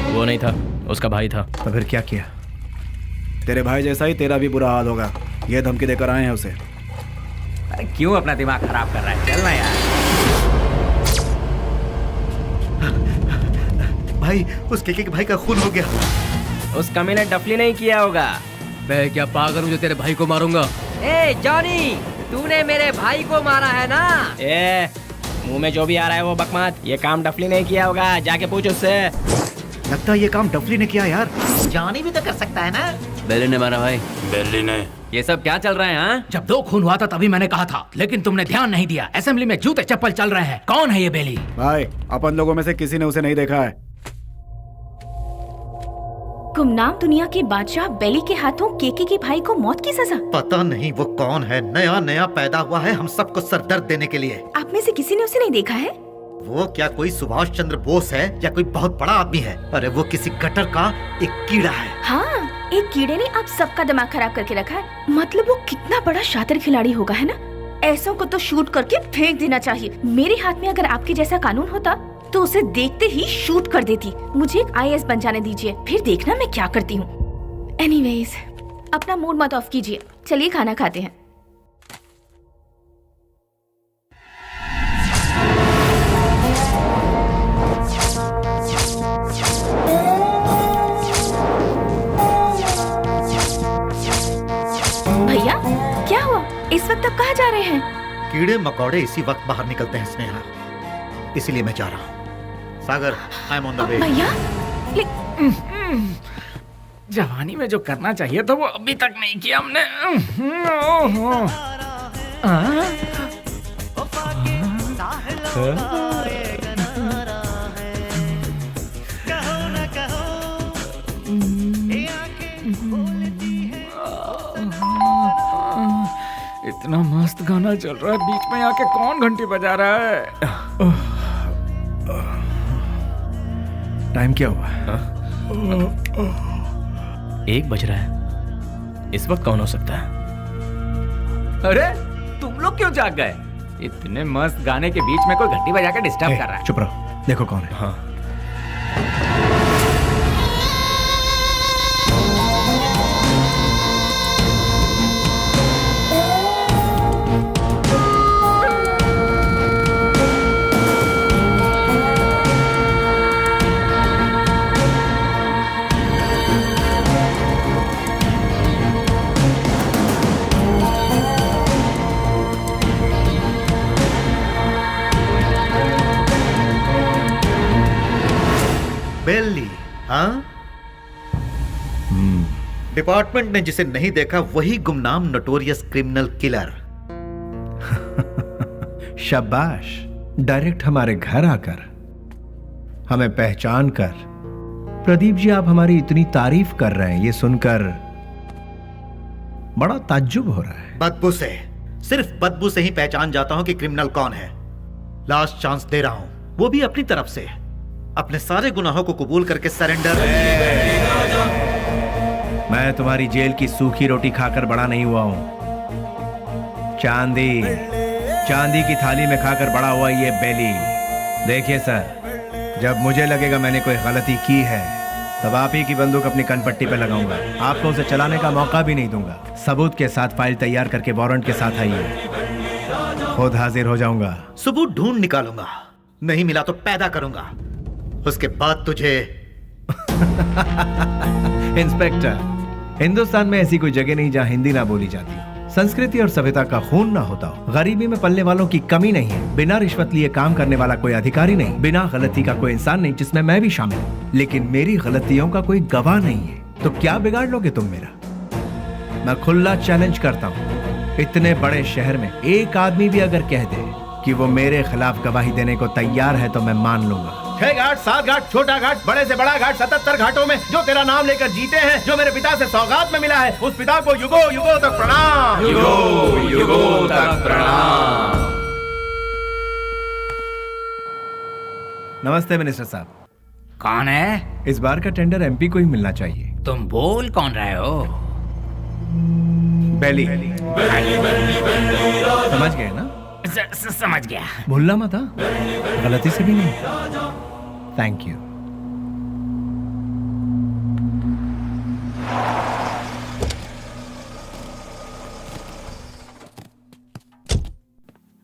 S6: वो नहीं था, उसका भाई था।
S7: तो फिर क्या किया?
S2: तेरे भाई जैसा ही तेरा भी बुरा हाल होगा, ये धमकी देकर आए हैं उसे।
S4: क्यों अपना दिमाग खराब कर रहा है? चलना यार।
S14: भाई, उस केके के भाई का खून हो गया।
S12: उस कमी ने डफली नहीं किया होगा।
S10: मैं क्या पागल हूँ जो तेरे भाई को मारूंगा?
S9: ए जॉनी, तूने मेरे भाई को मारा है ना?
S12: ए, मुंह में जो भी आ रहा है वो बकवास। ये काम डफली नहीं किया होगा, जाके पूछ उससे।
S2: लगता है ये काम डफली ने किया यार।
S9: जॉनी भी तो कर सकता है ना?
S5: बेली ने मारा भाई।
S11: बेली ने।
S5: ये सब क्या चल रहा है? हाँ,
S4: जब 2 खून हुआ था तभी मैंने कहा था, लेकिन तुमने ध्यान नहीं दिया। असेंबली में जूते चप्पल चल रहे हैं। कौन है ये बेली?
S2: भाई, अपन लोगों में से किसी ने उसे नहीं देखा है।
S3: गुमनाम दुनिया के बादशाह बेली के हाथों केके के भाई को मौत की सजा।
S14: पता नहीं वो कौन है, नया नया पैदा हुआ है हम सबको सरदर्द देने के लिए।
S3: आप में से किसी ने उसे नहीं देखा है?
S14: वो क्या कोई सुभाष चंद्र बोस है या कोई बहुत बड़ा आदमी है? अरे वो किसी गटर का एक कीड़ा है।
S3: हाँ, एक कीड़े ने आप सबका दिमाग खराब करके रखा है। मतलब वो कितना बड़ा शातिर खिलाड़ी होगा, है ना? ऐसों को तो शूट करके फेंक देना चाहिए। मेरे हाथ में अगर आपके जैसा कानून होता तो उसे देखते ही शूट कर देती। मुझे एक IAS बन जाने दीजिए, फिर देखना मैं क्या करती हूँ। एनीवेज, अपना मूड मत ऑफ कीजिए, चलिए खाना खाते हैं। भैया, क्या हुआ? इस वक्त आप कहाँ जा रहे हैं?
S14: कीड़े मकोड़े इसी वक्त बाहर निकलते हैं स्नेहा, इसीलिए मैं जा रहा हूँ। Sagar, I am on the way.
S3: भैया,
S4: जवानी में जो करना चाहिए था वो अभी तक नहीं किया हमने। इतना मस्त गाना चल रहा है, बीच में आके कौन घंटी बजा रहा है?
S7: टाइम क्या हुआ?
S6: 1 बज रहा है। इस वक्त कौन हो सकता है?
S4: अरे तुम लोग क्यों जाग गए?
S8: इतने मस्त गाने के बीच में कोई घंटी बजा के डिस्टर्ब कर रहा है।
S2: चुप रहो, देखो कौन है।
S6: हाँ
S14: बेली, हाँ? डिपार्टमेंट ने जिसे नहीं देखा वही गुमनाम नोटोरियस क्रिमिनल किलर।
S7: शाबाश, डायरेक्ट हमारे घर आकर हमें पहचान कर। प्रदीप जी, आप हमारी इतनी तारीफ कर रहे हैं, ये सुनकर बड़ा ताज्जुब हो रहा है।
S14: बदबू से, सिर्फ बदबू से ही पहचान जाता हूं कि क्रिमिनल कौन है। लास्ट चांस दे रहा हूं, वो भी अपनी तरफ से। अपने सारे गुनाहों को कबूल करके सरेंडर।
S7: मैं तुम्हारी जेल की सूखी रोटी खाकर बड़ा नहीं हुआ हूं। चांदी की थाली में खाकर बड़ा हुआ ये बेली। देखिए सर, जब मुझे लगेगा मैंने कोई गलती की है तब आप ही की बंदूक अपनी कनपट्टी पे लगाऊंगा। आपको उसे चलाने का मौका भी नहीं दूंगा। सबूत के साथ फाइल तैयार करके वारंट के साथ आइए, खुद हाजिर हो जाऊंगा।
S14: सबूत ढूंढ निकालूंगा, नहीं मिला तो पैदा करूंगा, उसके बाद तुझे।
S7: इंस्पेक्टर, हिंदुस्तान में ऐसी कोई जगह नहीं जहां हिंदी ना बोली जाती हो, संस्कृति और सभ्यता का खून ना होता हो, गरीबी में पलने वालों की कमी नहीं है, बिना रिश्वत लिए काम करने वाला कोई अधिकारी नहीं, बिना गलती का कोई इंसान नहीं, जिसमें मैं भी शामिल हूं। लेकिन मेरी गलतियों का कोई गवाह नहीं है, तो क्या बिगाड़ लोगे तुम मेरा? मैं खुला चैलेंज करता हूं, इतने बड़े शहर में एक आदमी भी अगर कह दे कि वो मेरे खिलाफ गवाही देने को तैयार है तो मैं मान लूंगा। 6 घाट, 7 घाट, छोटा घाट, बड़े से बड़ा घाट, 77 घाटों में जो तेरा नाम लेकर जीते हैं, जो मेरे पिता से सौगात में मिला है, उस पिता को युगो युगो तक प्रणाम।
S16: युगो युगो तक प्रणाम।
S7: नमस्ते मिनिस्टर साहब।
S8: कौन है?
S7: इस बार का टेंडर एमपी को ही मिलना चाहिए।
S8: तुम बोल कौन रहे हो?
S7: बेली। समझ गए ना?
S8: समझ गया।
S7: भूलना मत, हाँ? गलती से भी नहीं। Thank you.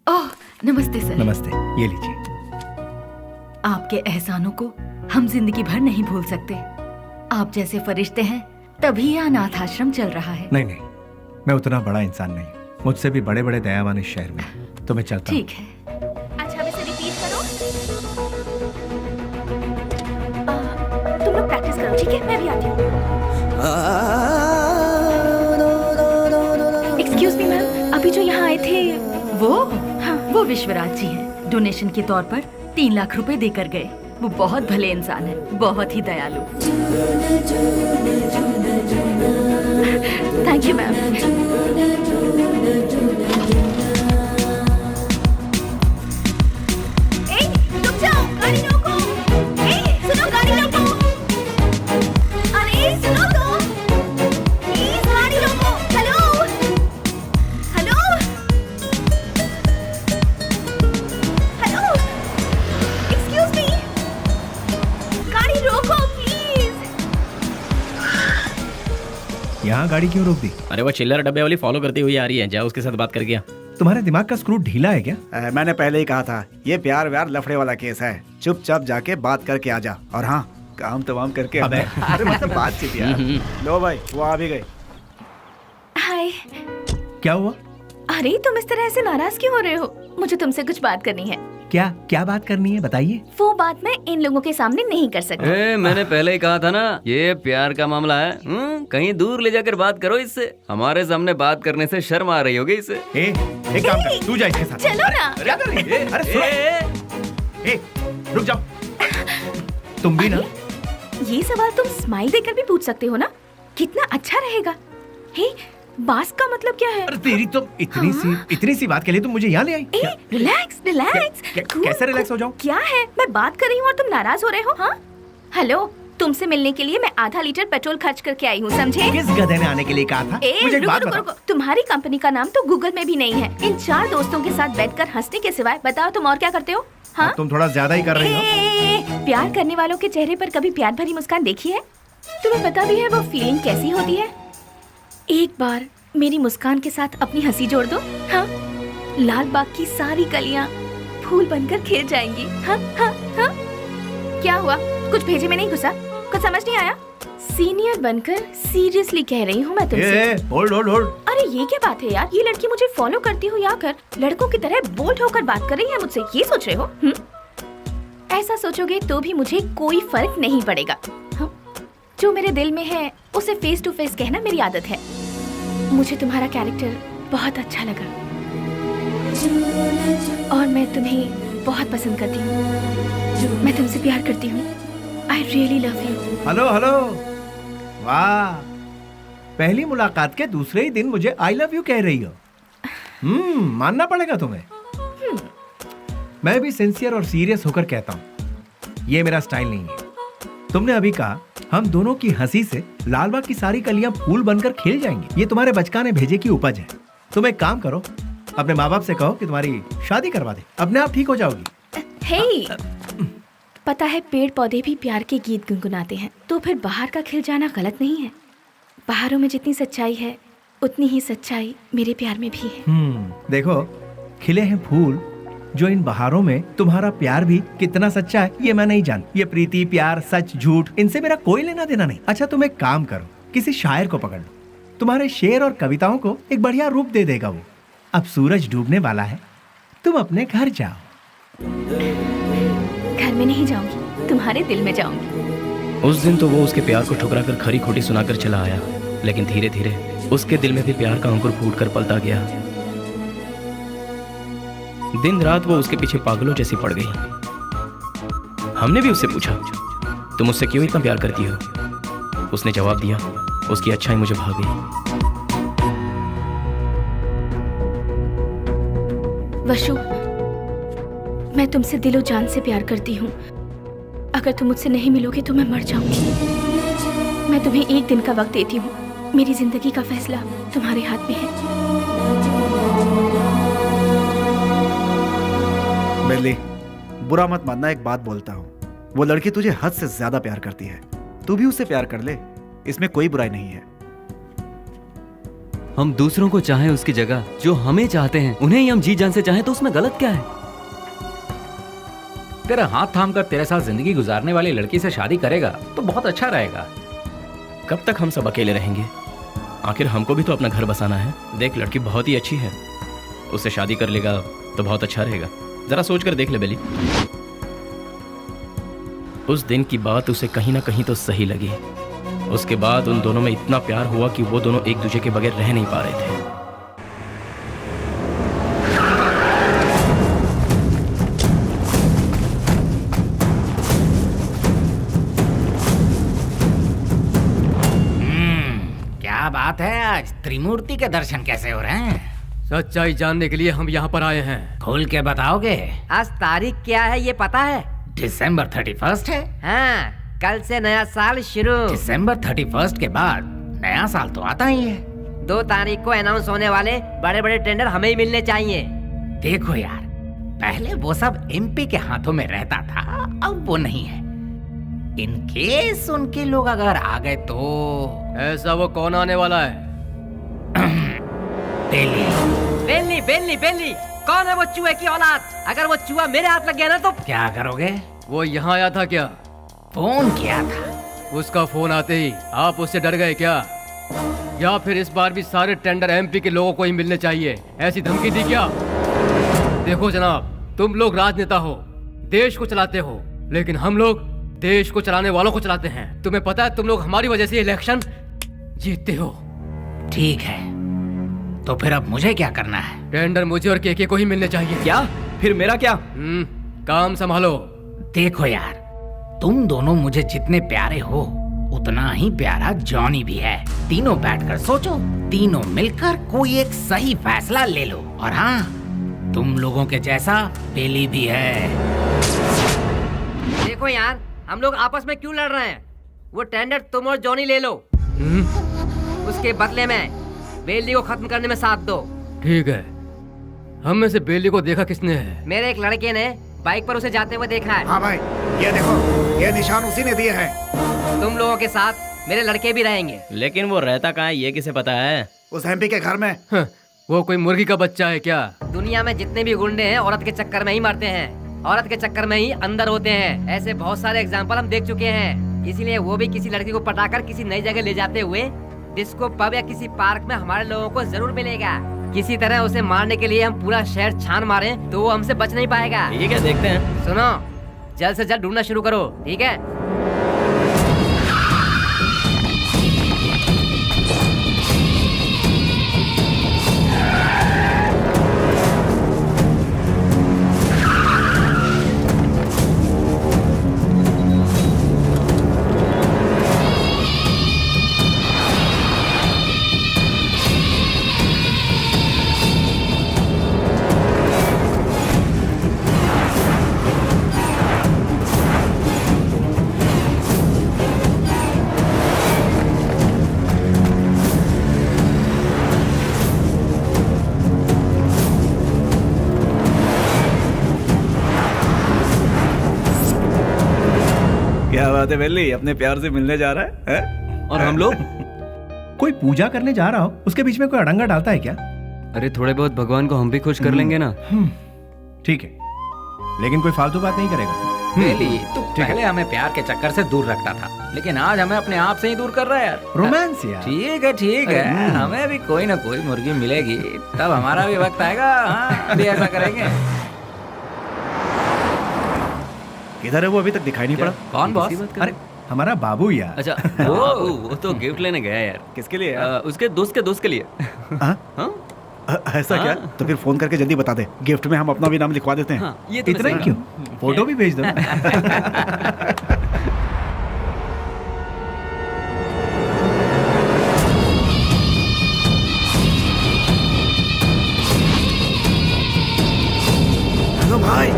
S1: ओह, नमस्ते सर।
S7: नमस्ते, ये लीजिए।
S1: आपके एहसानों को हम जिंदगी भर नहीं भूल सकते। आप जैसे फरिश्ते हैं तभी यह अनाथ आश्रम चल रहा है।
S7: नहीं नहीं, मैं उतना बड़ा इंसान नहीं, मुझसे भी बड़े बड़े दयावान इस शहर में, तो मैं चलता हूं।
S1: ठीक है।
S3: अच्छा, अब इसे रिपीट करो। तुम लोग प्रैक्टिस करो, ठीक है? मैं भी आती हूँ। एक्सक्यूज मी मैम, अभी जो यहाँ आए थे
S1: वो? हाँ, वो विश्वराज जी हैं। डोनेशन के तौर पर 3 लाख रुपए देकर गए। वो बहुत भले इंसान है, बहुत ही दयालु।
S3: Thank you ma'am.
S7: यहाँ गाड़ी क्यों रोक दी?
S6: अरे वो चिल्लर डब्बे वाली फॉलो करती हुई आ रही है, जाओ उसके साथ बात करके आ।
S7: तुम्हारे दिमाग का स्क्रू ढीला है क्या?
S2: मैंने पहले ही कहा था, ये प्यार व्यार लफड़े वाला केस है। चुपचाप जाके बात करके आ जा, और हाँ, काम तमाम करके।
S7: अबे
S2: अरे मतलब बातचीत यार। लो भाई, वो आ भी गए।
S3: हाय।
S7: क्या हुआ?
S3: अरे तुम इस तरह से नाराज क्यों हो रहे हो? मुझे तुमसे कुछ बात करनी है।
S7: क्या बात करनी है, बताइए।
S3: वो बात मैं इन लोगों के सामने नहीं कर सकती।
S5: मैंने पहले ही कहा था ना, ये प्यार का मामला है। कहीं दूर ले जाकर बात करो इससे। हमारे सामने बात करने से शर्म आ रही होगी इसे।
S7: एक काम कर, तू जा इसके साथ।
S3: चलो ना।
S7: क्या कर रही है? अरे सुनो, रुक जाओ। तुम भी ना।
S3: ये सवाल तुम स्माइल देकर भी पूछ सकते हो ना? कितना अच्छा रहेगा। हे, बास का मतलब क्या है?
S7: अरे तेरी तो इतनी सी बात के लिए तुम मुझे यहाँ ले आई।
S3: रिलैक्स।
S7: कैसे रिलैक्स हो जाऊं?
S3: क्या है? मैं बात कर रही हूँ और तुम नाराज हो रहे हो? हाँ? हेलो, तुमसे मिलने के लिए मैं आधा लीटर पेट्रोल खर्च करके आई हूँ, समझे?
S7: किस गधे ने आने के लिए कहा था? मुझे एक बात बताओ।
S3: रुको। तुम्हारी कंपनी का नाम तो गूगल में भी नहीं है। इन 4 दोस्तों के साथ बैठकर हंसने के सिवाय बताओ तुम और क्या करते हो? हाँ,
S7: तुम थोड़ा ज्यादा ही कर रही हो।
S3: प्यार करने वालों के चेहरे पर कभी प्यार भरी मुस्कान देखी है? तुम्हें पता भी है वो फीलिंग कैसी होती है? एक बार मेरी मुस्कान के साथ अपनी हंसी जोड़ दो। हाँ, लाल बाग की सारी कलियां फूल बनकर खिल जाएंगी। हाँ हाँ हाँ। क्या हुआ? कुछ भेजे में नहीं घुसा? कुछ समझ नहीं आया? सीनियर बनकर सीरियसली कह रही हूँ मैं तुमसे।
S7: Hold hold hold.
S3: अरे ये क्या बात है यार? ये लड़की मुझे फॉलो करती हो या कर लड़कों की तरह बोल्ड होकर बात कर रही है मुझसे, ये सोच रहे हो? ऐसा सोचोगे तो भी मुझे कोई फर्क नहीं पड़ेगा। जो मेरे दिल में है उसे फेस टू फेस कहना मेरी आदत है। मुझे तुम्हारा कैरेक्टर बहुत अच्छा लगा और मैं तुम्हें बहुत पसंद करती हूँ। मैं तुमसे प्यार करती हूँ। I really love you.
S7: Hello hello, वाह, पहली मुलाकात के दूसरे ही दिन मुझे I love you कह रही हो। मानना पड़ेगा तुम्हें। मैं भी सिंसियर और सीरियस होकर कहता हूँ, ये मेरा स्टाइल नहीं है। तुमने अभी कहा हम दोनों की हंसी से लालबाग की सारी कलियां फूल बनकर खिल जाएंगी। ये तुम्हारे बचकाने भेजे की उपज है। तुम एक काम करो, अपने माँ बाप से कहो कि तुम्हारी शादी करवा दे, अपने आप ठीक हो जाओगी।
S3: हे, पता है पेड़ पौधे भी प्यार के गीत गुनगुनाते हैं, तो फिर बाहर का खिल जाना गलत नहीं है। बाहरों में जितनी सच्चाई है उतनी ही सच्चाई मेरे प्यार में भी है।
S7: देखो, खिले हैं फूल जो इन बहारों में तुम्हारा प्यार भी कितना सच्चा है ये मैं नहीं जानती। ये प्रीति, प्यार, सच, झूठ, इनसे मेरा कोई लेना देना नहीं। अच्छा तुम एक काम करो, किसी शायर को पकड़ लो, तुम्हारे शेर और कविताओं को एक बढ़िया रूप दे देगा वो। अब सूरज डूबने वाला है, तुम अपने घर जाओ।
S3: घर में नहीं जाऊंगी, तुम्हारे दिल में जाऊंगी।
S6: उस दिन तो वो उसके प्यार को ठुकरा कर खरी खोटी सुनाकर चला आया, लेकिन धीरे धीरे उसके दिल में भी प्यार का अंकुर फूट कर पलता गया। दिन रात वो उसके पीछे पागलों जैसी पड़ गई। हमने भी उससे पूछा, तुम मुझसे क्यों इतना प्यार करती हो? उसने जवाब दिया, उसकी अच्छाई मुझे भा गई।
S3: वशु, मैं तुमसे दिलो जान से प्यार करती हूँ। अगर तुम मुझसे नहीं मिलोगे तो मैं मर जाऊंगी। मैं तुम्हें एक दिन का वक्त देती हूँ। मेरी जिंदगी का फैसला तुम्हारे हाथ में है।
S2: बेली, बुरा मत मानना, एक बात बोलता हूँ, वो लड़की तुझे हद से ज्यादा प्यार करती है। तू भी उससे प्यार कर ले, इसमें कोई बुराई नहीं है।
S5: हम दूसरों को चाहें उसकी जगह जो हमें चाहते हैं, उन्हें ही हम जी जान से चाहें तो उसमें गलत क्या है?
S4: तेरा हाथ थाम कर तेरे साथ जिंदगी गुजारने वाली लड़की से शादी करेगा तो बहुत अच्छा रहेगा।
S6: कब तक हम सब अकेले रहेंगे? आखिर हमको भी तो अपना घर बसाना है। देख, लड़की बहुत ही अच्छी है, उससे शादी कर लेगा तो बहुत अच्छा रहेगा। जरा सोच कर देख ले बेली। उस दिन की बात उसे कहीं ना कहीं तो सही लगी। उसके बाद उन दोनों में इतना प्यार हुआ कि वो दोनों एक दूसरे के बगैर रह नहीं पा रहे थे।
S12: क्या बात है, आज त्रिमूर्ति के दर्शन कैसे हो रहे हैं?
S10: सच्चाई जानने के लिए हम यहाँ पर आए हैं।
S12: खोल के बताओगे?
S9: आज तारीख क्या है ये पता है?
S12: दिसंबर 31 है।
S9: हाँ, कल से नया साल शुरू।
S12: दिसंबर 31 के बाद नया साल तो आता ही है।
S9: 2 तारीख को अनाउंस होने वाले बड़े बड़े टेंडर हमें ही मिलने चाहिए।
S12: देखो यार, पहले वो सब एमपी के हाथों में रहता था, अब वो नहीं है। इन केस उनके लोग अगर आ गए तो।
S10: ऐसा वो कौन आने वाला है?
S9: बेली बेली बेली, कौन है वो चूहे की औलाद? अगर वो चूहा मेरे हाथ लग गया ना तो
S12: क्या करोगे?
S10: वो यहाँ आया था क्या?
S12: फोन किया था।
S10: उसका फोन आते ही आप उससे डर गए क्या? या फिर इस बार भी सारे टेंडर एमपी के लोगों को ही मिलने चाहिए, ऐसी धमकी दी क्या? देखो जनाब, तुम लोग राजनेता हो, देश को चलाते हो, लेकिन हम लोग देश को चलाने वालों को चलाते हैं। तुम्हें पता है तुम लोग हमारी वजह से इलेक्शन जीतते हो।
S12: ठीक है, तो फिर अब मुझे क्या करना है?
S10: टेंडर मुझे और केके को ही मिलने चाहिए।
S6: क्या? फिर मेरा क्या?
S10: काम संभालो।
S12: देखो यार, तुम दोनों मुझे जितने प्यारे हो उतना ही प्यारा जॉनी भी है। तीनों बैठकर सोचो, तीनों मिलकर कोई एक सही फैसला ले लो। और हाँ, तुम लोगों के जैसा बेली भी है।
S9: देखो यार, हम लोग आपस में क्यों लड़ रहे हैं? वो टेंडर तुम और जॉनी ले लो। उसके बदले में बेली को खत्म करने में साथ दो।
S10: ठीक है। हम में से बेली को देखा किसने है?
S9: मेरे एक लड़के ने बाइक पर उसे जाते हुए देखा है।
S2: हाँ भाई, ये देखो, ये निशान उसी ने दिए हैं।
S9: तुम लोगों के साथ मेरे लड़के भी रहेंगे।
S12: लेकिन वो रहता कहाँ है ये किसे पता है?
S2: उस एमपी के घर में।
S10: वो कोई मुर्गी का बच्चा है क्या?
S9: दुनिया में जितने भी गुंडे हैं औरत के चक्कर में ही मरते हैं, औरत के चक्कर में ही अंदर होते हैं। ऐसे बहुत सारे एग्जाम्पल हम देख चुके हैं। इसीलिए वो भी किसी लड़की को पटाकर किसी नई जगह ले जाते हुए डिस्को पब या किसी पार्क में हमारे लोगों को जरूर मिलेगा। किसी तरह उसे मारने के लिए हम पूरा शहर छान मारें तो वो हमसे बच नहीं पाएगा।
S12: ठीक है, देखते हैं।
S9: सुनो, जल्द से जल्द ढूंढना शुरू करो, ठीक है?
S2: क्या बात है बेली, अपने प्यार से मिलने जा रहा है?
S5: और हम लोग
S7: कोई पूजा करने जा रहा हो, उसके बीच में कोई अड़ंगा डालता है क्या?
S5: अरे थोड़े बहुत भगवान को हम भी खुश कर लेंगे ना।
S7: ठीक है, लेकिन कोई फालतू बात नहीं करेगा।
S4: बेली, तू पहले हमें प्यार के चक्कर से दूर रखता था, लेकिन आज हमें अपने आप से ही दूर कर रहा है यार।
S7: रोमांस यार।
S4: ठीक है, हमें भी कोई ना कोई मुर्गी मिलेगी, तब हमारा भी वक्त आएगा। हाँ, अभी ऐसा करेंगे।
S2: किधर है वो? अभी तक दिखाई नहीं पड़ा।
S4: कौन बॉस?
S7: अरे हमारा बाबू यार।
S5: अच्छा, वो तो गिफ्ट लेने गया यार।
S2: किसके लिए?
S5: उसके दोस्त के लिए।
S2: ऐसा क्या? तो फिर फोन करके जल्दी बता दे, गिफ्ट में हम अपना भी नाम लिखवा देते हैं।
S5: ये तो
S7: इतना ही क्यों? फोटो भी भेज दो।
S2: हेलो भाई।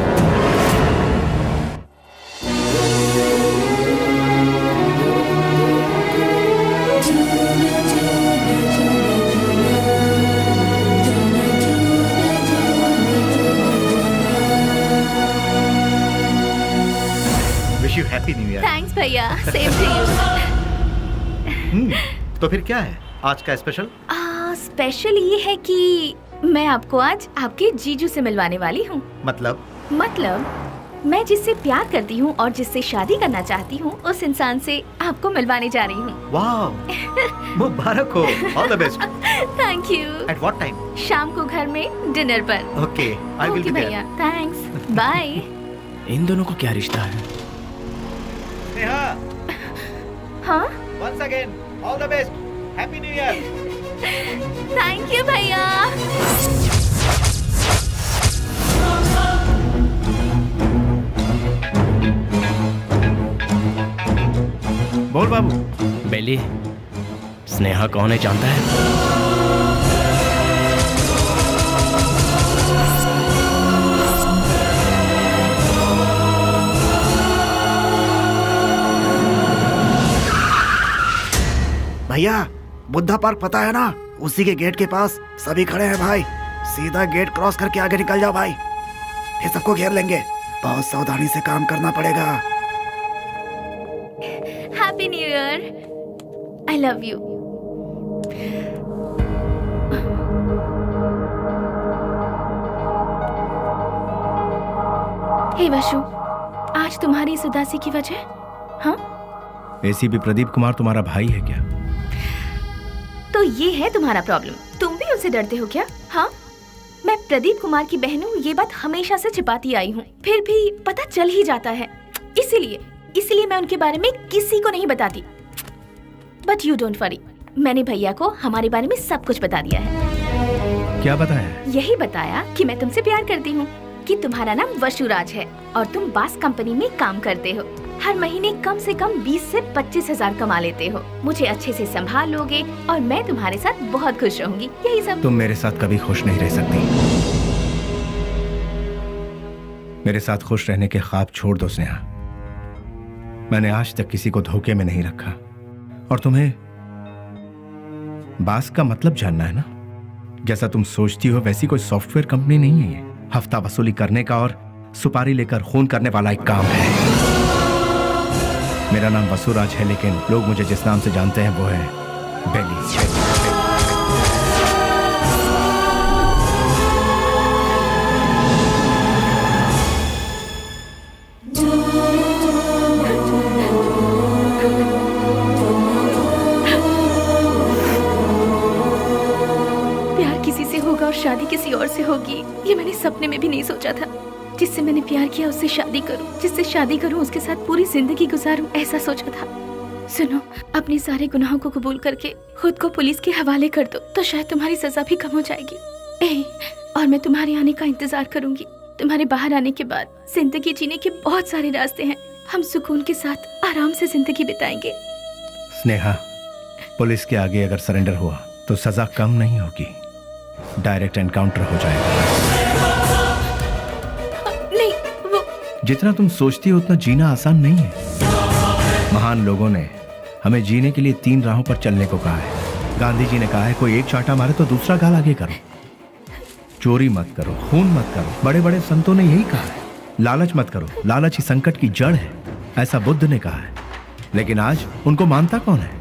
S14: Wish you happy new year.
S3: Thanks भैया, सेम टू यू।
S14: तो फिर क्या है आज का स्पेशल?
S3: स्पेशल ये है कि मैं आपको आज आपके जीजू से मिलवाने वाली हूँ।
S14: मतलब
S3: मैं जिससे प्यार करती हूँ और जिससे शादी करना चाहती हूँ, उस इंसान से आपको मिलवाने जा रही हूँ।
S14: वाह, मुबारक हो। All the best.
S3: Thank you.
S14: At what time?
S3: शाम को घर में डिनर पर।
S14: Okay, I will be there.
S3: भैया, थैंक्स, बाय।
S6: इन दोनों को क्या रिश्ता है?
S14: नेहा,
S3: हाँ,
S14: once again all the best, happy new year.
S3: Thank you भैया।
S7: बोल बाबू।
S6: बेली, स्नेहा कौन है जानता है?
S2: भैया, बुद्धा पार्क पता है ना? उसी के गेट के पास सभी खड़े हैं भाई। सीधा गेट क्रॉस करके आगे निकल जाओ भाई, फिर सबको घेर लेंगे। बहुत सावधानी से काम करना पड़ेगा।
S3: Happy new year. I love you. Hey Vashu, आज तुम्हारी इस उदासी की वजह? हाँ,
S7: एसीपी प्रदीप कुमार तुम्हारा भाई है क्या?
S3: तो ये है तुम्हारा प्रॉब्लम। तुम भी उनसे डरते हो क्या? हाँ, मैं प्रदीप कुमार की बहन हूँ, ये बात हमेशा से छिपाती आई हूँ, फिर भी पता चल ही जाता है। इसीलिए मैं उनके बारे में किसी को नहीं बताती। बट यू डोंट वरी, मैंने भैया को हमारे बारे में सब कुछ बता दिया है।
S7: क्या बताया?
S3: यही बताया कि मैं तुमसे प्यार करती हूँ, कि तुम्हारा नाम वशुराज है और तुम बास कंपनी में काम करते हो। हर महीने कम से कम 20 से 25 हजार कमा लेते हो। मुझे अच्छे से संभाल लोगे और मैं तुम्हारे साथ बहुत खुश रहूंगी। यही सब।
S7: तुम मेरे साथ कभी खुश नहीं रह सकती। मेरे साथ खुश रहने के ख्वाब छोड़ दो स्नेहा। मैंने आज तक किसी को धोखे में नहीं रखा। और तुम्हें बास का मतलब जानना है ना? जैसा तुम सोचती हो वैसी कोई सॉफ्टवेयर कंपनी नहीं है ये। हफ्ता वसूली करने का और सुपारी लेकर खून करने वाला एक काम है। मेरा नाम वसुराज है, लेकिन लोग मुझे जिस नाम से जानते हैं वो है बेली।
S3: प्यार किसी से होगा और शादी किसी और से होगी, ये मैंने सपने में भी नहीं सोचा था। जिससे मैंने प्यार किया उससे शादी करूं, जिससे शादी करूं उसके साथ पूरी जिंदगी गुजारूं, ऐसा सोचा था। सुनो, अपने सारे गुनाहों को कबूल करके खुद को पुलिस के हवाले कर दो तो शायद तुम्हारी सजा भी कम हो जाएगी। और मैं तुम्हारे आने का इंतजार करूंगी। तुम्हारे बाहर आने के बाद जिंदगी जीने के बहुत सारे रास्ते हैं। हम सुकून के साथ आराम से जिंदगी बिताएंगे।
S7: स्नेहा, पुलिस के आगे अगर सरेंडर हुआ तो सजा कम नहीं होगी, डायरेक्ट एनकाउंटर हो जाएगा।
S3: नहीं, वो
S7: जितना तुम सोचती हो उतना जीना आसान नहीं है। महान लोगों ने हमें जीने के लिए 3 राहों पर चलने को कहा है। गांधी जी ने कहा है कोई एक चांटा मारे तो दूसरा गाल आगे करो, चोरी मत करो, खून मत करो। बड़े बड़े संतों ने यही कहा है। लालच मत करो, लालच ही संकट की जड़ है, ऐसा बुद्ध ने कहा है। लेकिन आज उनको मानता कौन है?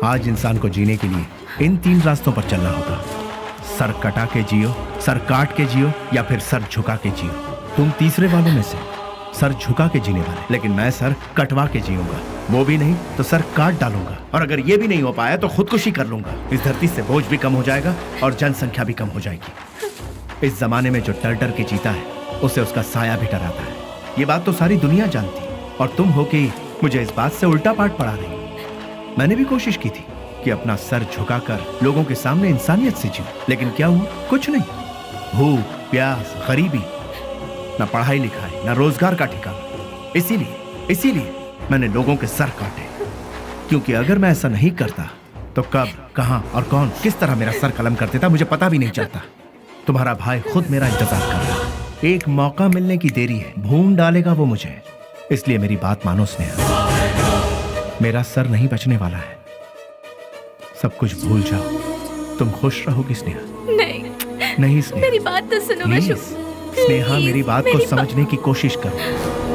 S7: आज इंसान को जीने के लिए इन 3 रास्तों पर चलना होगा। सर कटा के जियो, सर काट के जियो, या फिर सर झुका के जियो। तुम तीसरे वालों में से, सर झुका के जीने वाले। लेकिन मैं सर कटवा के जीऊंगा, वो भी नहीं तो सर काट डालूंगा। और अगर ये भी नहीं हो पाया तो खुदकुशी कर लूंगा। इस धरती से बोझ भी कम हो जाएगा और जनसंख्या भी कम हो जाएगी। इस जमाने में जो डर डर के जीता है उसे उसका साया भी डराता है। ये बात तो सारी दुनिया जानती है, और तुम हो कि मुझे इस बात से उल्टा पाठ पढ़ा रही। मैंने भी कोशिश की थी कि अपना सर झुकाकर लोगों के सामने इंसानियत से जीऊं, लेकिन क्या हुआ? कुछ नहीं। भूख, प्यास, गरीबी, ना पढ़ाई लिखाई, ना रोजगार का ठिकाना। इसीलिए मैंने लोगों के सर काटे, क्योंकि अगर मैं ऐसा नहीं करता तो कब, कहां और कौन किस तरह मेरा सर कलम कर देता मुझे पता भी नहीं चलता। तुम्हारा भाई खुद मेरा इंतजार कर रहा है। एक मौका मिलने की देरी है, भून डालेगा वो मुझे। इसलिए मेरी बात मानो स्नेहा, मेरा सर नहीं बचने वाला है। सब कुछ भूल जाओ, तुम खुश रहोगी स्नेहा। नहीं स्नेहा,
S3: मेरी बात तो सुनो। मैं
S7: स्नेहा, मेरी बात को समझने की कोशिश करो।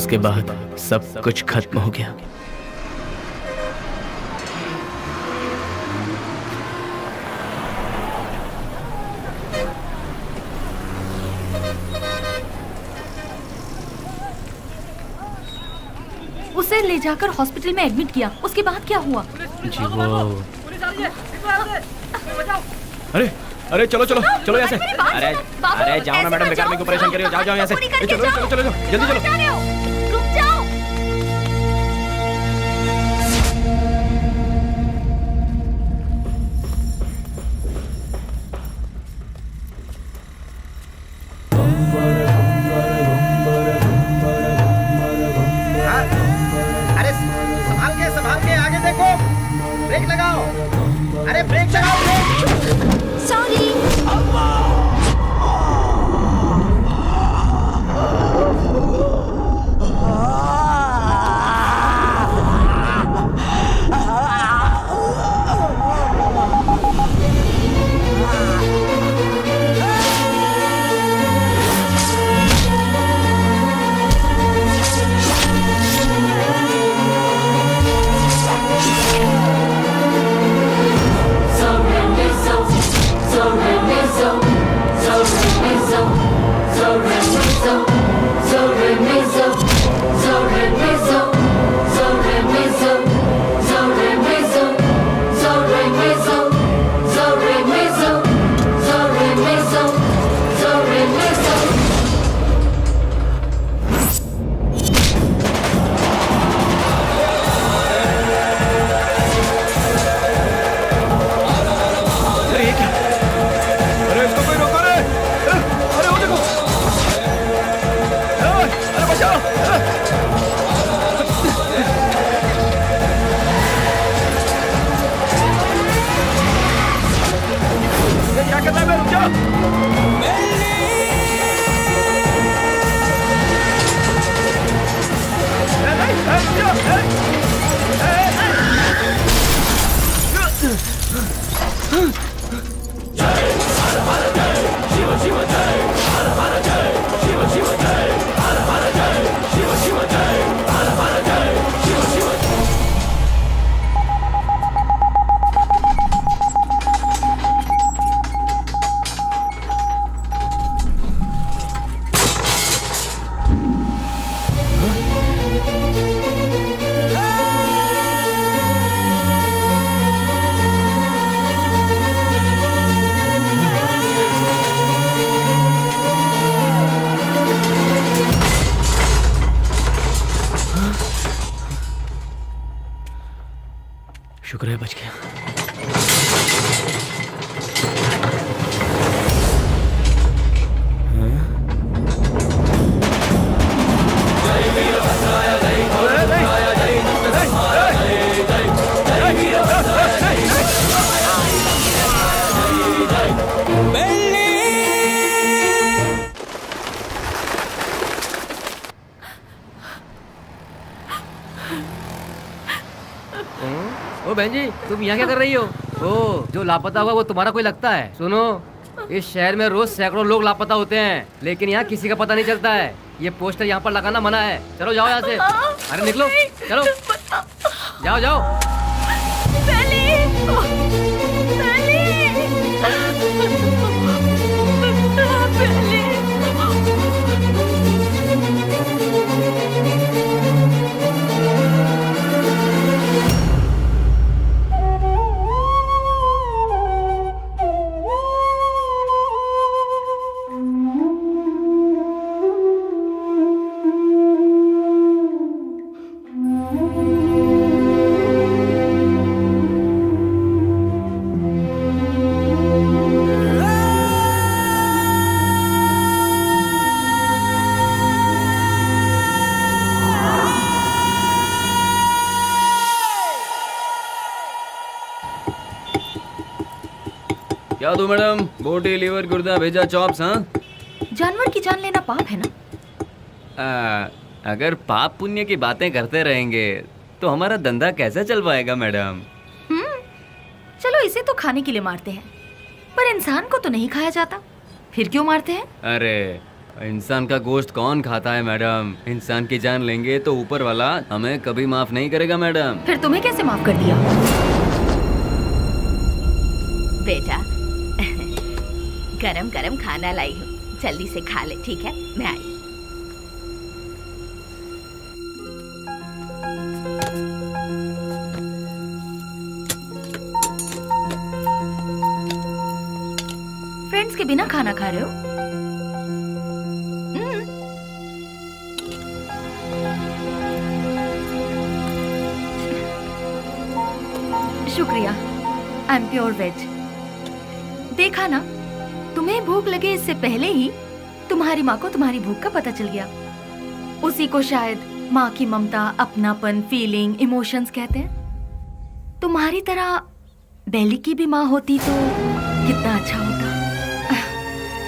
S6: उसके बाद सब कुछ खत्म हो गया।
S1: उसे ले जाकर हॉस्पिटल में एडमिट किया, उसके बाद क्या हुआ?
S6: जी वो
S12: अरे अरे चलो चलो चलो यहाँ से। अरे अरे जाओ ना मैडम, बेकार में क्यों परेशान कर रही हो? जाओ जाओ यहाँ से। चलो चलो चलो जल्दी चलो।
S1: रुक जाओ।
S14: अरे संभाल के आगे देखो, ब्रेक लगाओ। अरे ब्रेक लगाओ।
S3: सॉरी।
S6: शुक्र है बच गया।
S9: ओ बहन जी, तुम यहाँ क्या कर रही हो? ओ, जो लापता हुआ वो तुम्हारा कोई लगता है? सुनो, इस शहर में रोज सैकड़ों लोग लापता होते हैं, लेकिन यहाँ किसी का पता नहीं चलता है। ये पोस्टर यहाँ पर लगाना मना है। चलो जाओ यहाँ से। अरे निकलो, चलो जाओ जाओ।
S5: क्या दो मैडम? बोटी, लीवर, गुर्दा, भेजा, चॉप्स। हाँ,
S1: जानवर की जान लेना पाप है ना?
S5: अगर पाप पुण्य की बातें करते रहेंगे तो हमारा धंधा कैसे चल पाएगा मैडम?
S1: चलो इसे तो खाने के लिए मारते हैं, पर इंसान को तो नहीं खाया जाता। फिर क्यों मारते हैं?
S5: अरे इंसान का गोश्त कौन खाता है मैडम? इंसान की जान लेंगे तो ऊपर वाला हमें कभी माफ नहीं करेगा मैडम।
S1: फिर तुम्हें कैसे माफ कर दिया?
S3: बेटा गरम गरम खाना लाई हूँ, जल्दी से खा ले, ठीक है? मैं आई।
S1: फ्रेंड्स के बिना खाना खा रहे हो? शुक्रिया, आई एम प्योर वेज। देखा ना, तुम्हें भूख लगे इससे पहले ही तुम्हारी माँ को तुम्हारी भूख का पता चल गया। उसी को शायद माँ की ममता, अपनापन, फीलिंग, इमोशंस कहते हैं। तुम्हारी तरह बेली की भी माँ होती तो कितना अच्छा होता।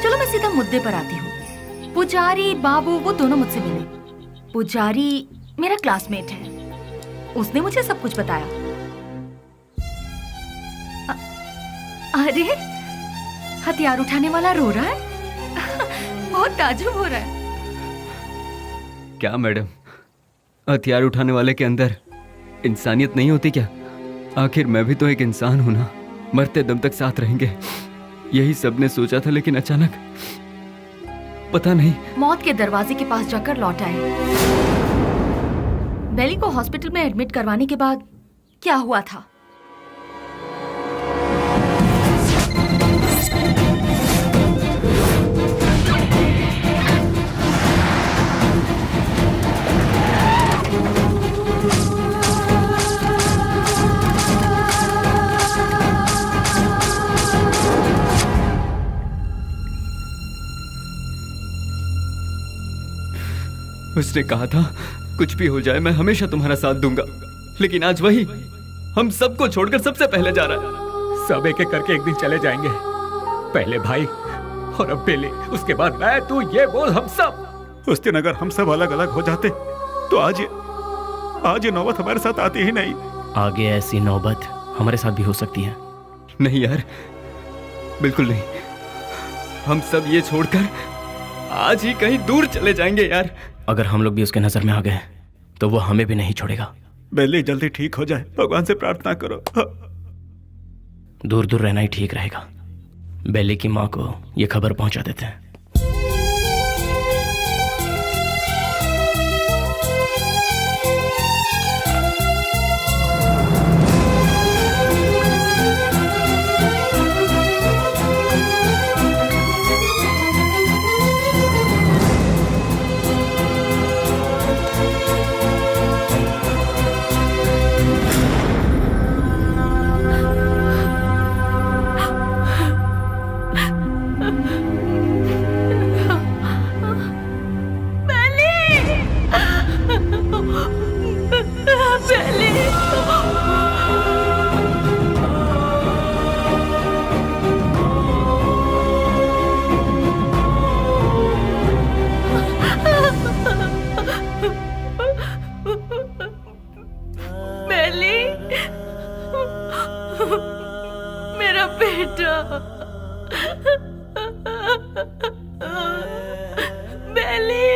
S1: चलो मैं सीधा मुद्दे पर आती हूँ। पुजारी बाबू वो दोनों मुझसे मिले। पुजारी मेरा क्लासमेट है, उसने मुझे सब कुछ बताया। अरे हथियार उठाने वाला रो रहा है। बहुत ताज्जुब हो रहा है।
S5: क्या मैडम, हथियार उठाने वाले के अंदर इंसानियत नहीं होती क्या? आखिर मैं भी तो एक इंसान हूं ना। मरते दम तक साथ रहेंगे, यही सबने सोचा था, लेकिन अचानक पता नहीं।
S1: मौत के दरवाजे के पास जाकर लौट आए। बेली को हॉस्पिटल में एडमिट करवाने के बाद क्या हुआ था?
S5: उसने कहा था कुछ भी हो जाए मैं हमेशा तुम्हारा साथ दूंगा, लेकिन आज वही हम सबको छोड़कर सबसे पहले जा रहा है।
S8: सब एक एक करके एक दिन चले जाएंगे। पहले भाई और अब बेली, उसके बाद मैं, तू, ये बोल हम सब।
S2: उस दिन अगर हम सब अलग अलग हो जाते तो आज ये नौबत हमारे साथ आती ही नहीं।
S6: आगे ऐसी नौबत हमारे साथ भी हो सकती है।
S5: नहीं यार, बिल्कुल नहीं। हम सब ये छोड़कर आज ही कहीं दूर चले जाएंगे यार।
S6: अगर हम लोग भी उसके नजर में आ गए तो वो हमें भी नहीं छोड़ेगा।
S2: बेली जल्दी ठीक हो जाए, भगवान से प्रार्थना करो।
S6: दूर दूर रहना ही ठीक रहेगा। बेली की माँ को ये खबर पहुंचा देते हैं।
S1: मेरा बेटा, बेली,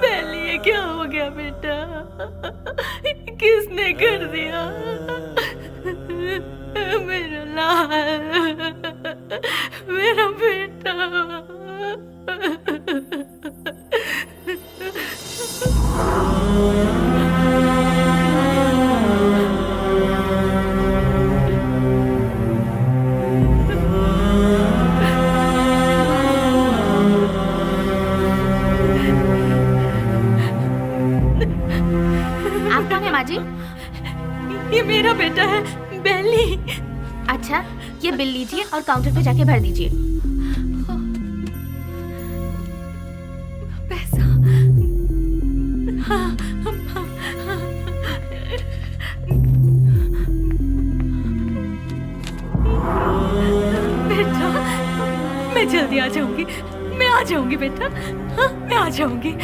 S1: बेली, ये क्या हो गया बेटा? किसने कर दिया? मेरा लाल, मेरा बेटा।
S3: जी,
S1: ये मेरा बेटा है, बेली।
S3: अच्छा, ये बिल लीजिए और काउंटर पे जाके भर दीजिए।
S1: पैसा। बेटा, मैं जल्दी आ जाऊंगी, मैं आ जाऊंगी बेटा, मैं आ जाऊंगी।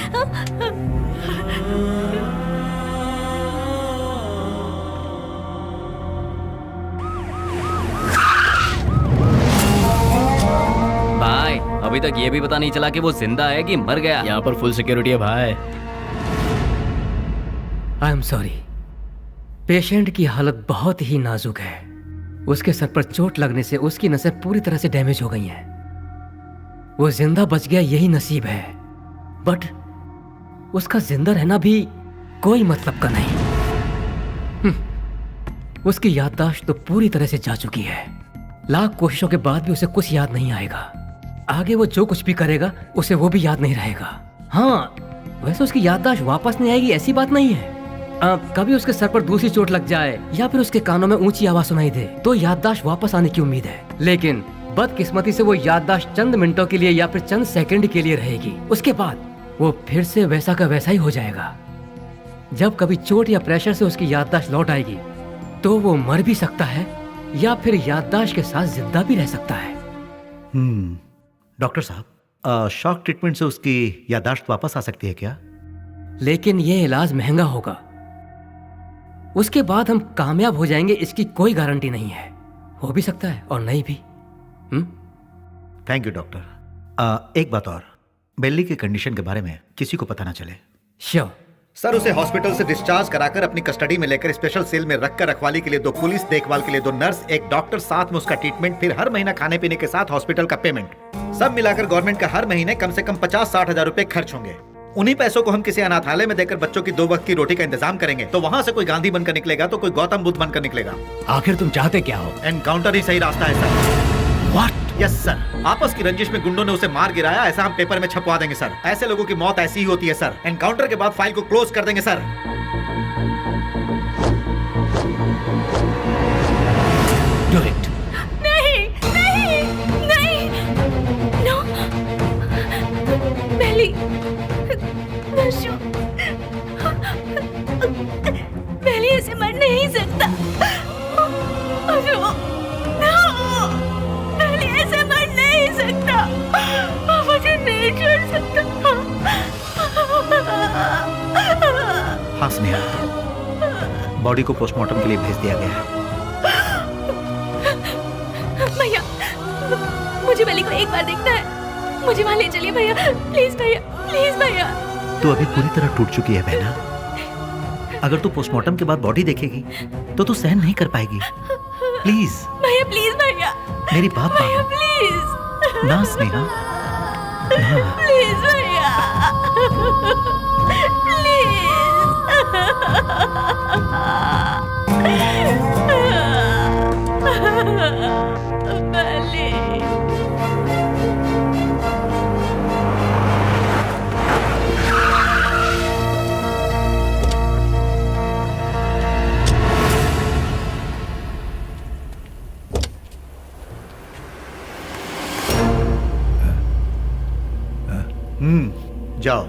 S9: बाय।
S5: अभी तक ये भी पता नहीं चला कि वो जिंदा है कि मर गया।
S6: यहाँ पर फुल सिक्योरिटी है भाई।
S10: आई एम सॉरी, पेशेंट की हालत बहुत ही नाजुक है। उसके सर पर चोट लगने से उसकी नसें पूरी तरह से डैमेज हो गई हैं। वो जिंदा बच गया यही नसीब है, बट उसका जिंदा रहना भी कोई मतलब का नहीं। उसकी याददाश्त तो पूरी तरह से जा चुकी है। लाख कोशिशों के बाद भी उसे कुछ याद नहीं आएगा। आगे वो जो कुछ भी करेगा उसे वो भी याद नहीं रहेगा। हाँ, वैसे उसकी याददाश्त वापस नहीं आएगी ऐसी बात नहीं है। कभी उसके सर पर दूसरी चोट लग जाए या फिर उसके कानों में ऊंची आवाज सुनाई दे तो याददाश्त वापस आने की उम्मीद है, लेकिन बदकिस्मती से वो याददाश्त चंद मिनटों के लिए या फिर चंद सेकंड के लिए रहेगी। उसके बाद वो फिर से वैसा का वैसा ही हो जाएगा। जब कभी चोट या प्रेशर से उसकी याददाश्त लौट आएगी तो वो मर भी सकता है या फिर याददाश्त के साथ जिंदा भी रह सकता है।
S14: डॉक्टर साहब, शॉक ट्रीटमेंट से उसकी याददाश्त वापस आ सकती है क्या?
S10: लेकिन ये इलाज महंगा होगा। उसके बाद हम कामयाब हो जाएंगे इसकी कोई गारंटी नहीं है। हो भी सकता है और नहीं भी।
S14: Thank you doctor. एक बात और, बेली की कंडीशन के बारे में किसी को पता ना चले।
S10: श्योर
S14: सर, उसे हॉस्पिटल से डिस्चार्ज कराकर अपनी कस्टडी में लेकर स्पेशल सेल में रखकर रखवाली के लिए 2 पुलिस, देखभाल के लिए 2 नर्स, एक डॉक्टर, साथ में उसका ट्रीटमेंट, फिर हर महीना खाने पीने के साथ हॉस्पिटल का पेमेंट, सब मिलाकर गवर्नमेंट का हर महीने कम से कम 50-60 हजार रुपए खर्च होंगे। उन्हीं पैसों को हम किसी अनाथालय में देकर बच्चों की 2 वक्त की रोटी का इंतजाम करेंगे तो वहाँ से कोई गांधी बनकर निकलेगा तो कोई गौतम बुद्ध बनकर निकलेगा।
S6: आखिर तुम चाहते क्या हो?
S14: एनकाउंटर ही सही रास्ता है सर।
S6: व्हाट?
S14: यस सर, आपस की रंजिश में गुंडों ने उसे मार गिराया, ऐसा हम पेपर में छपवा देंगे सर। ऐसे लोगों की मौत ऐसी ही होती है सर। एनकाउंटर के बाद फाइल को क्लोज कर देंगे सर।
S6: Do it.
S3: नहीं नहीं नहीं, नो बेली, बेली ऐसे मर नहीं सकता। बेली ऐसे मर नहीं सकता। मुझे नहीं छोड़ सकता।
S14: हाँ स्नेहा, बॉडी को पोस्टमार्टम के लिए भेज दिया गया है।
S3: भैया, मुझे बेली को एक बार देखना है। मुझे वहाँ ले चलिए भैया, प्लीज भैया, प्लीज भैया।
S14: तू अभी पूरी तरह टूट चुकी है बहना। अगर तू पोस्टमार्टम के बाद बॉडी देखेगी तो तू सहन नहीं कर पाएगी। प्लीज
S3: भैया, प्लीज भैया,
S14: मेरी बात
S3: भैया
S14: मानो
S3: प्लीज
S14: ना स्नेहा, ना।
S3: प्लीज भैया,
S14: जाओ।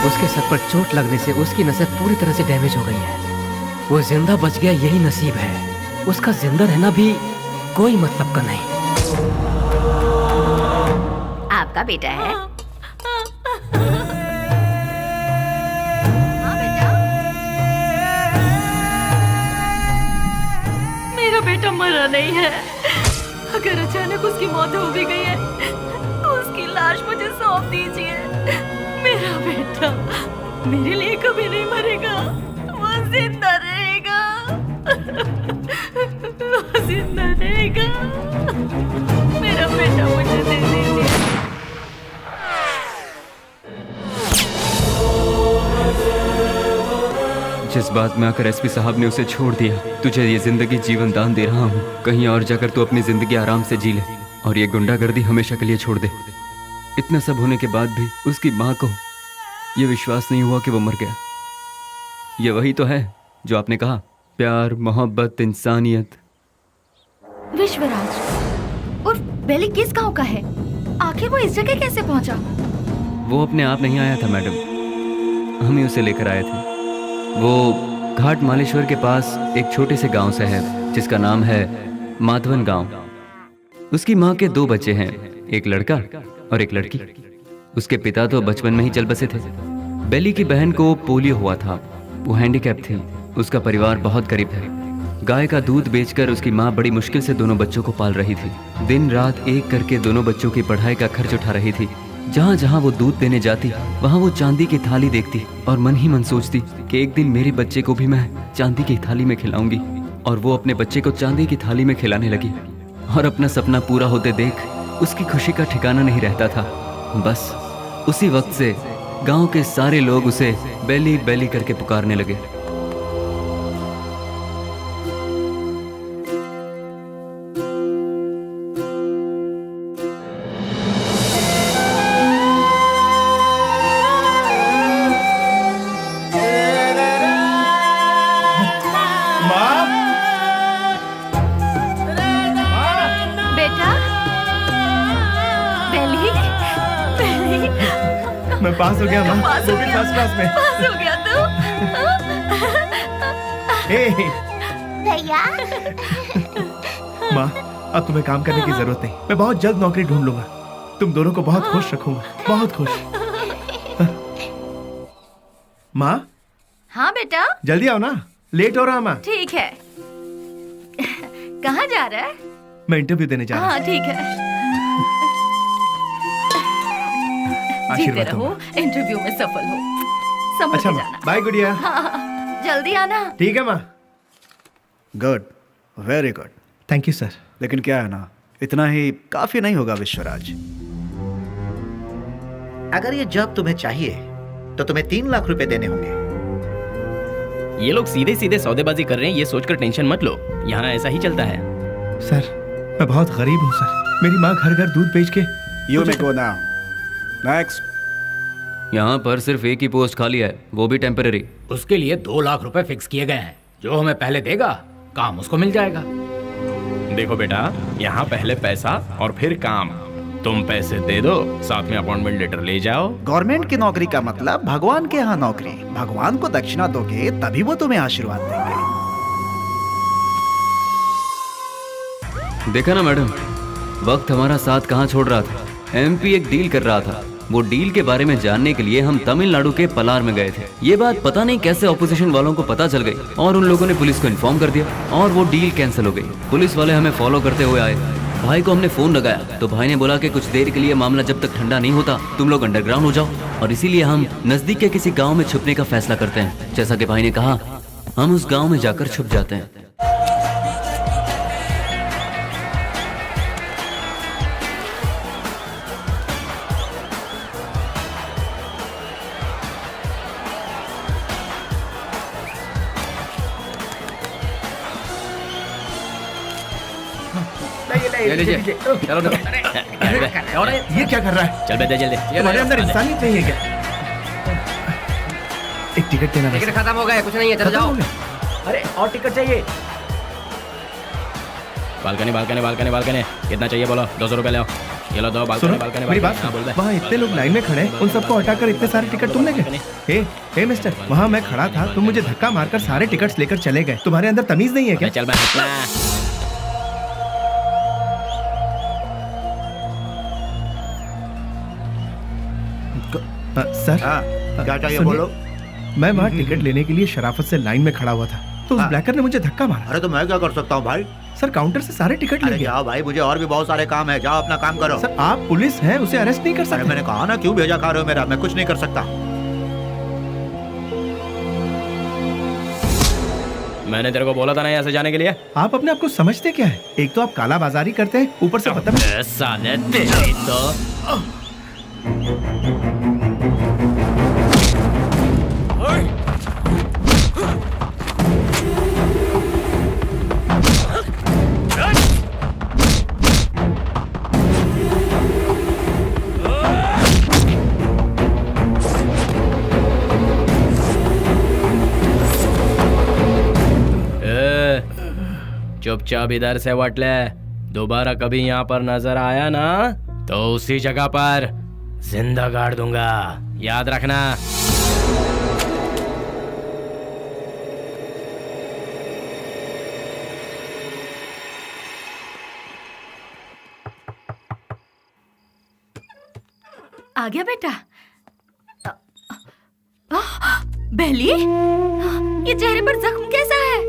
S10: उसके सर पर चोट लगने से उसकी नसें पूरी तरह से डैमेज हो गई हैं। वो जिंदा बच गया यही नसीब है। उसका जिंदा रहना भी कोई मतलब का नहीं।
S3: आपका बेटा है?
S1: मेरा बेटा मरा नहीं है। अगर अचानक उसकी मौत हो भी गई है तो उसकी लाश मुझे सौंप दीजिए। मेरा बेटा मेरे लिए कभी नहीं मरेगा, वो जिंदा रहेगा, वो जिंदा रहेगा। मेरा बेटा मुझे दे दीजिए।
S5: जिस बात में आकर एसपी साहब ने उसे छोड़ दिया, तुझे ये जिंदगी जीवन दान दे रहा हूँ। कहीं और जाकर तू अपनी जिंदगी आराम से जी ले और ये गुंडागर्दी हमेशा के लिए छोड़ दे। इतना सब होने के बाद भी उसकी माँ को ये विश्वास नहीं हुआ कि वो मर गया। ये वही तो है जो आपने कहा, प्यार, मोहब्बत, इंसानियत।
S1: विश्वराज और बेली किस गांव का है? आखिर वो इस जगह कैसे पहुंचा?
S5: वो अपने आप नहीं आया था मैडम, हम ही उसे लेकर आए थे। वो घाट मालेश्वर के पास एक छोटे से गांव से है जिसका नाम है माधवन गांव। उसकी माँ के 2 बच्चे हैं, एक लड़का और एक लड़की। उसके पिता तो बचपन में ही चल बसे थे। बेली की बहन को पोलियो हुआ था, वो हैंडीकैप थी। उसका परिवार बहुत गरीब है। गाय का दूध बेचकर उसकी माँ बड़ी मुश्किल से दोनों बच्चों को पाल रही थी। दिन रात एक करके दोनों बच्चों की पढ़ाई का खर्च उठा रही थी। जहाँ जहाँ वो दूध देने जाती वहाँ वो चांदी की थाली देखती और मन ही मन सोचती कि एक दिन मेरे बच्चे को भी मैं चांदी की थाली में खिलाऊंगी। और वो अपने बच्चे को चांदी की थाली में खिलाने लगी और अपना सपना पूरा होते देख उसकी खुशी का ठिकाना नहीं रहता था। बस उसी वक्त से गांव के सारे लोग उसे बेली बेली करके पुकारने लगे।
S7: मैं पास हो गया माँ, वो भी फर्स्ट क्लास में।
S1: पास हो गया तू?
S7: भैया माँ, अब तुम्हें काम करने की जरूरत नहीं। मैं बहुत जल्द नौकरी ढूंढ लूंगा। तुम दोनों को बहुत खुश रखूंगा, बहुत खुश। माँ
S1: हाँ बेटा,
S7: जल्दी आओ ना, लेट हो रहा माँ।
S1: ठीक है। कहाँ जा रहा है?
S7: मैं इंटरव्यू देने जा रहा हूँ।
S1: हाँ ठीक है। जीते
S7: आशीर्वाद
S1: रहो, इंटरव्यू में सफल हो। समझ
S7: अच्छा
S1: के
S7: माँ,
S1: जाना।
S7: बाय गुड़िया।
S1: हाँ, जल्दी आना।
S7: ठीक है माँ।
S2: Good, very good.
S7: Thank you sir.
S2: लेकिन क्या है ना, इतना ही काफी नहीं होगा विश्वराज।
S14: अगर ये जॉब तुम्हें चाहिए तो तुम्हें 3 लाख रुपए देने होंगे।
S6: ये लोग सीधे सीधे सौदेबाजी कर रहे हैं, ये सोचकर टेंशन मत लो। यहाँ ऐसा ही चलता है।
S7: सर मैं बहुत गरीब हूँ सर। मेरी माँ घर घर दूध बेच के।
S2: You may go now. Next.
S5: यहाँ पर सिर्फ एक ही पोस्ट खाली है, वो भी टेम्पररी।
S4: उसके लिए 2 लाख रुपए फिक्स किए गए हैं। जो हमें पहले देगा काम उसको मिल जाएगा।
S6: देखो बेटा, यहाँ पहले पैसा और फिर काम। तुम पैसे दे दो, साथ में अपॉइंटमेंट लेटर ले जाओ।
S2: गवर्नमेंट की नौकरी का मतलब भगवान के यहाँ नौकरी। भगवान को दक्षिणा दोगे तभी वो तुम्हें आशीर्वाद देंगे।
S5: देखा ना मैडम, वक्त हमारा साथ कहाँ छोड़ रहा था। एमपी एक डील कर रहा था। वो डील के बारे में जानने के लिए हम तमिलनाडु के पलार में गए थे। ये बात पता नहीं कैसे ऑपोजिशन वालों को पता चल गई और उन लोगों ने पुलिस को इन्फॉर्म कर दिया और वो डील कैंसिल हो गई। पुलिस वाले हमें फॉलो करते हुए आए। भाई को हमने फोन लगाया तो भाई ने बोला कि कुछ देर के लिए मामला जब तक ठंडा नहीं होता तुम लोग अंडरग्राउंड हो जाओ। और इसीलिए हम नजदीक के किसी गाँव में छुपने का फैसला करते हैं। जैसा कि भाई ने कहा, हम उस गाँव में जाकर छुप जाते हैं।
S7: ले लीजिए।
S6: चलो
S7: ये क्या कर रहा है?
S6: चल बेटा जल्दी।
S7: तुम्हारे अंदर इंसानियत नहीं है क्या? एक टिकट देना।
S9: टिकट खत्म हो गया, कुछ नहीं है, चलो जाओ।
S7: अरे और टिकट चाहिए।
S6: बालकनी बालकनी बालकनी बालकनी कितना चाहिए बोलो? 200 रुपए ले आओ। ये लो दो बालकनी बालकनी।
S7: मेरी बात सुनो, वहाँ इतने लोग लाइन में खड़े हैं, उन सबको हटाकर इतने सारे टिकट तुमने गए? हे मिस्टर, वहाँ मैं खड़ा था, तुम मुझे धक्का मारकर सारे टिकट्स लेकर चले गए। तुम्हारे अंदर तमीज नहीं है क्या?
S6: चल मैं
S7: सर
S14: क्या चाहिए बोलो?
S7: मैं वहाँ टिकट लेने के लिए शराफत से लाइन में खड़ा हुआ था तो उस ब्लैकर ने मुझे धक्का मारा।
S14: अरे तो मैं क्या कर सकता हूँ भाई?
S7: सर काउंटर से सारे टिकट ले गया।
S14: जाओ भाई, मुझे और भी बहुत सारे काम है, जाओ अपना काम करो।
S7: सर आप पुलिस हैं, उसे अरेस्ट नहीं कर सकते।
S14: मैंने कहा ना, क्यों भेजा खा रहे हो मेरा? मैं कुछ नहीं कर सकता।
S6: मैंने तेरे को बोला था ना यहाँ से जाने के लिए।
S7: आप अपने आप को समझते क्या है? एक तो आप काला बाजारी करते हैं, ऊपर से बदतमीज।
S6: साले तेरी तो चुपचाप इधर से वट ले। दोबारा कभी यहाँ पर नजर आया ना तो उसी जगह पर जिंदा गाड़ दूंगा, याद रखना।
S1: आ गया बेटा। बेली, ये चेहरे पर जख्म कैसा है?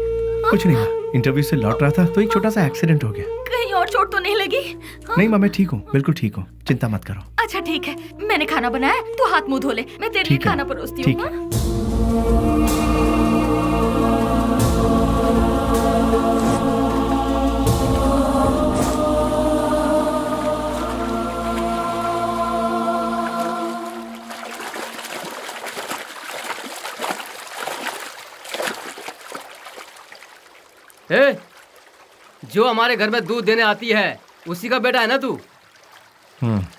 S7: कुछ नहीं माँ, इंटरव्यू से लौट रहा था तो एक छोटा सा एक्सीडेंट हो गया।
S1: कहीं और चोट तो नहीं लगी?
S7: नहीं माँ, मैं ठीक हूँ, बिल्कुल ठीक हूँ, चिंता मत करो।
S1: अच्छा ठीक है, मैंने खाना बनाया, तू हाथ मुंह धो ले, मैं तेरे लिए
S7: ठीक है,
S1: खाना परोसती
S7: ठीक
S1: हूँ।
S10: ए, जो हमारे घर में दूध देने आती है उसी का बेटा है ना तू?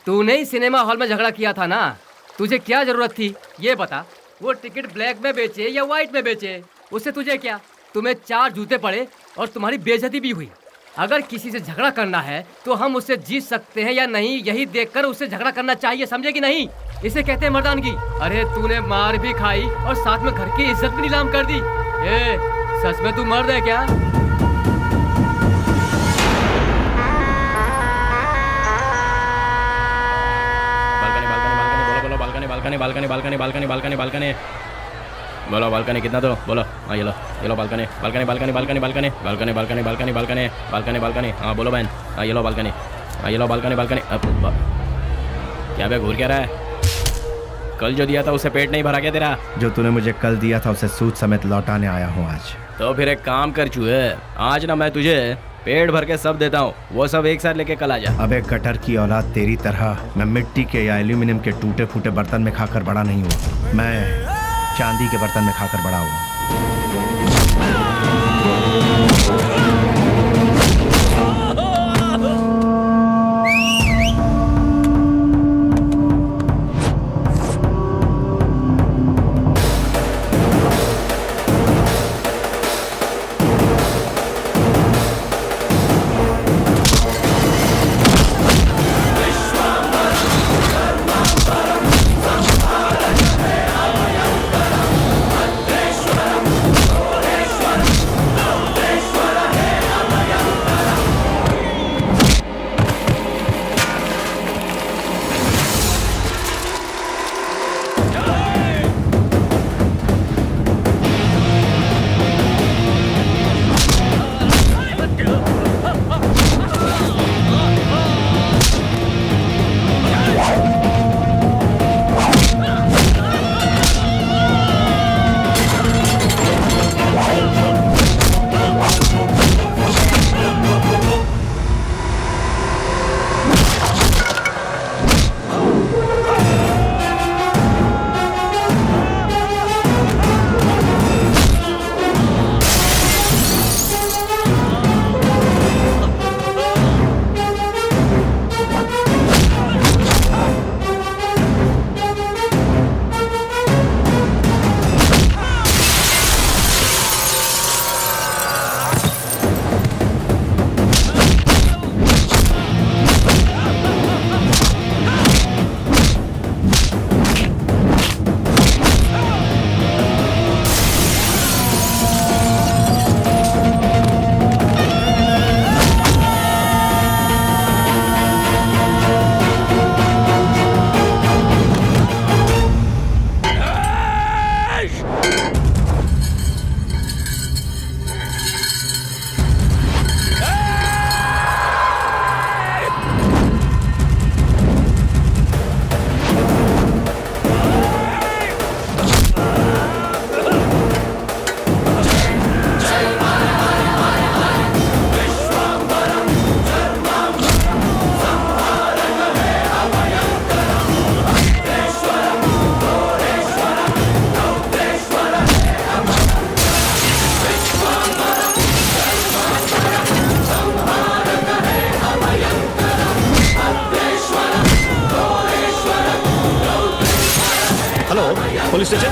S10: तूने ही सिनेमा हॉल में झगड़ा किया था ना? तुझे क्या जरूरत थी ये बता? वो टिकट ब्लैक में बेचे या व्हाइट में बेचे, उससे तुझे क्या? तुम्हें 4 जूते पड़े और तुम्हारी बेइज्जती भी हुई। अगर किसी से झगड़ा करना है तो हम उससे जीत सकते हैं या नहीं, यही देखकर उससे झगड़ा करना चाहिए, समझे कि नहीं? इसे कहते हैं मर्दानगी। अरे तूने मार भी खाई और साथ में घर की इज्जत भी नीलाम कर दी। ए, सच में तू मर्द है क्या?
S6: Balcony balcony balcony balcony balcony balcony बोलो, बालकनी कितना दो बोलो। हाँ ये लो balcony balcony balcony balcony balcony balcony balcony balcony balcony balcony balcony. हाँ बोलो बहन। हाँ ये लो बालकनी। हाँ ये लो बालकनी बालकनी। क्या बे घूर क्या रहा है? कल जो दिया था उससे पेट नहीं भरा क्या तेरा?
S7: जो तूने मुझे कल दिया था उसे सूद समेत लौटाने आया हूँ आज।
S6: तो फिर एक काम कर चूहे, आज ना मैं तुझे पेट भर के सब देता हूँ, वो सब एक साथ लेके कल आ जा।
S7: अबे गटर की औलाद, तेरी तरह मैं मिट्टी के या एल्यूमिनियम के टूटे फूटे बर्तन में खाकर बड़ा नहीं हुआ, मैं चांदी के बर्तन में खाकर बड़ा हुआ।
S17: Police station.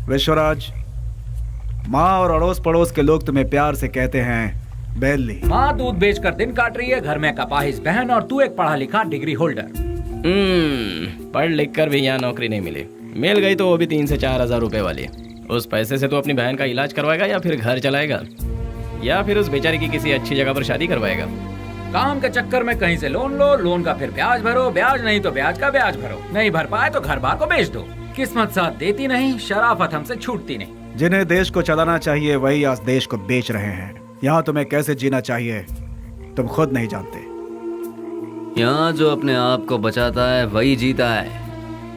S2: विश्वराज, माँ और अड़ोस पड़ोस के लोग तुम्हें प्यार से कहते हैं बेली।
S4: माँ दूध बेचकर दिन काट रही है, घर में कपाहिस बहन और तू एक पढ़ा लिखा डिग्री होल्डर।
S6: पढ़ लिख कर भी यहाँ नौकरी नहीं मिली, मिल गई तो वो भी 3 से 4 हजार रुपए वाली, उस पैसे से तो अपनी बहन का इलाज करवाएगा या फिर घर चलाएगा या फिर उस बेचारी की किसी अच्छी जगह पर शादी करवाएगा।
S4: काम के चक्कर में कहीं से लोन लो, लोन का फिर ब्याज भरो, ब्याज नहीं तो ब्याज का ब्याज भरो, नहीं भर पाए तो घर बार को बेच दो। किस्मत साथ देती नहीं, शराफत हमसे छूटती नहीं।
S2: जिन्हें देश को चलाना चाहिए वही आज देश को बेच रहे हैं। यहाँ तुम्हें कैसे जीना चाहिए तुम खुद नहीं जानते।
S5: यहाँ जो अपने आप को बचाता है वही जीता है।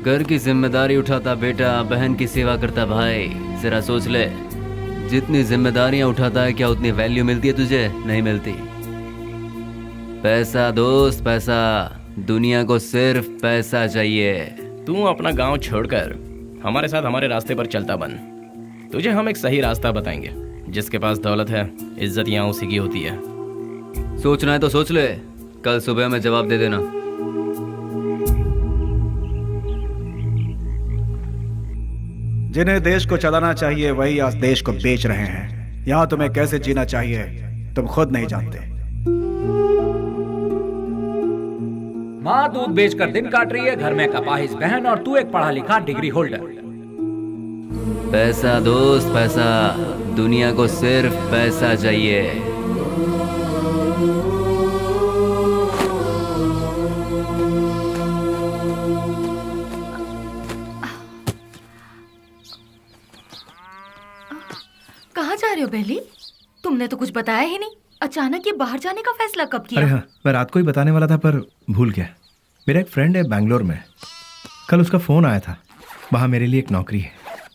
S5: घर की जिम्मेदारी उठाता बेटा, बहन की सेवा करता भाई। जरा सोच ले, जितनी जिम्मेदारियां उठाता है क्या उतनी वैल्यू मिलती है तुझे? नहीं मिलती। पैसा दोस्त पैसा, दुनिया को सिर्फ पैसा चाहिए।
S6: तू अपना गांव छोड़कर हमारे साथ हमारे रास्ते पर चलता बन। तुझे हम एक सही रास्ता बताएंगे। जिसके पास दौलत है, इज्जत यहाँ उसी की होती है।
S5: सोचना है तो सोच ले, कल सुबह में जवाब दे देना।
S2: जिन्हें देश को चलाना चाहिए वही आज देश को बेच रहे हैं। यहाँ तुम्हें कैसे जीना चाहिए तुम खुद नहीं जानते।
S4: माँ दूध बेचकर दिन काट रही है, घर में कपाहिज बहन और तू एक पढ़ा लिखा डिग्री होल्डर।
S5: पैसा दोस्त पैसा, दुनिया को सिर्फ पैसा चाहिए।
S1: कहाँ जा रहे हो बेली? तुमने तो कुछ बताया ही नहीं। अचानक ये बाहर जाने का फैसला कब किया?
S7: अरे हाँ, मैं रात को ही बताने वाला था पर भूल गया। मेरा एक फ्रेंड है बैंगलोर में, कल उसका फोन आया था। वहाँ मेरे लिए एक नौकरी है,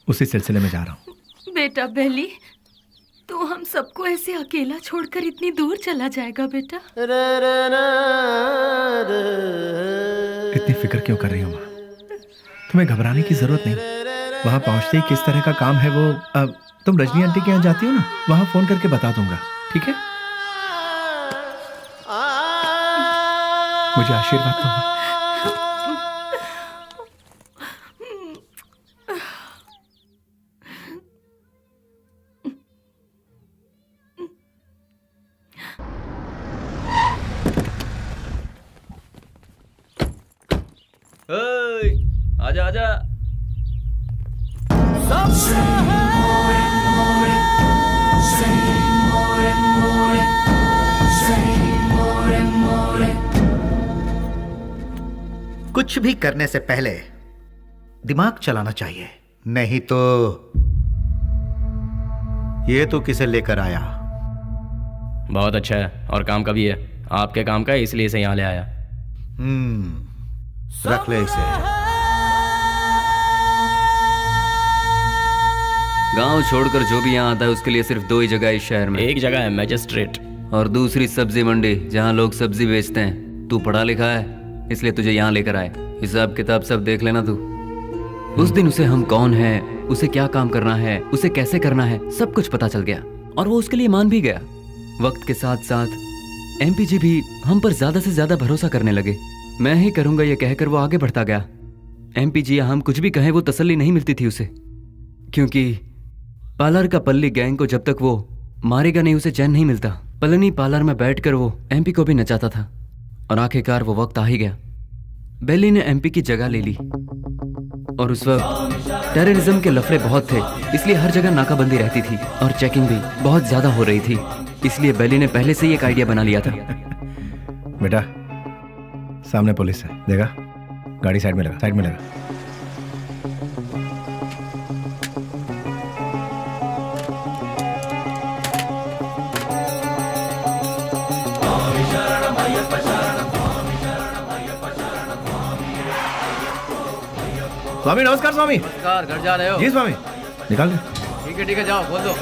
S7: उसी सिलसिले में जा रहा हूँ।
S1: बेटा बेली, तू हम सबको ऐसे अकेला छोड़कर इतनी दूर चला जाएगा बेटा?
S7: इतनी फिक्र क्यों कर रही हो माँ? तुम्हें घबराने की जरूरत नहीं। वहाँ पहुँचते ही किस तरह का काम है वो, अब तुम रजनी आंटी के यहाँ जाती हो ना, वहाँ फोन करके बता दूंगा, ठीक है? मुझे आशीर्वाद दो।
S5: आजा आजा।
S14: कुछ भी करने से पहले दिमाग चलाना चाहिए, नहीं तो ये तो किसे लेकर आया?
S6: बहुत अच्छा है और काम का भी है। आपके काम का है इसलिए इसे यहाँ ले आया।
S14: रख ले इसे।
S5: गांव छोड़कर जो भी यहाँ आता है उसके लिए सिर्फ दो ही जगह है इस शहर में।
S6: एक जगह है मैजिस्ट्रेट
S5: और दूसरी सब्जी मंडी, जहाँ लोग सब्जी बेचते हैं। तू पढ़ा लिखा है इसलिए तुझे यहाँ लेकर आए। हिसाब किताब सब देख लेना तू। उस दिन उसे हम कौन है, उसे क्या काम करना है, उसे कैसे करना है, सब कुछ पता चल गया और वो उसके लिए मान भी गया। वक्त के साथ साथ एमपी जी भी हम पर ज्यादा से ज्यादा भरोसा करने लगे। मैं ही करूंगा ये कहकर वो आगे बढ़ता गया। एमपी जी हम कुछ भी कहें वो तसल्ली नहीं मिलती थी उसे, क्योंकि पार्लर का पल्ली गैंग को जब तक वो मारेगा नहीं उसे चैन नहीं मिलता। पलनी पार्लर में बैठकर वो एमपी को भी नचाता था और आखिरकार वो वक्त आ ही गया। बेली ने एमपी की जगह ले ली और उस वक्त टेररिज्म के लफड़े बहुत थे, इसलिए हर जगह नाकाबंदी रहती थी और चेकिंग भी बहुत ज्यादा हो रही थी। इसलिए बेली ने पहले से ही एक आइडिया बना लिया था।
S7: बेटा सामने पुलिस है, देखा? गाड़ी साइड में लगा, साइड में लगा। स्वामी नमस्कार। स्वामी
S10: नमस्कार। घर जा रहे हो?
S7: जी स्वामी। निकाल दे।
S10: ठीक है जाओ, बोल दो।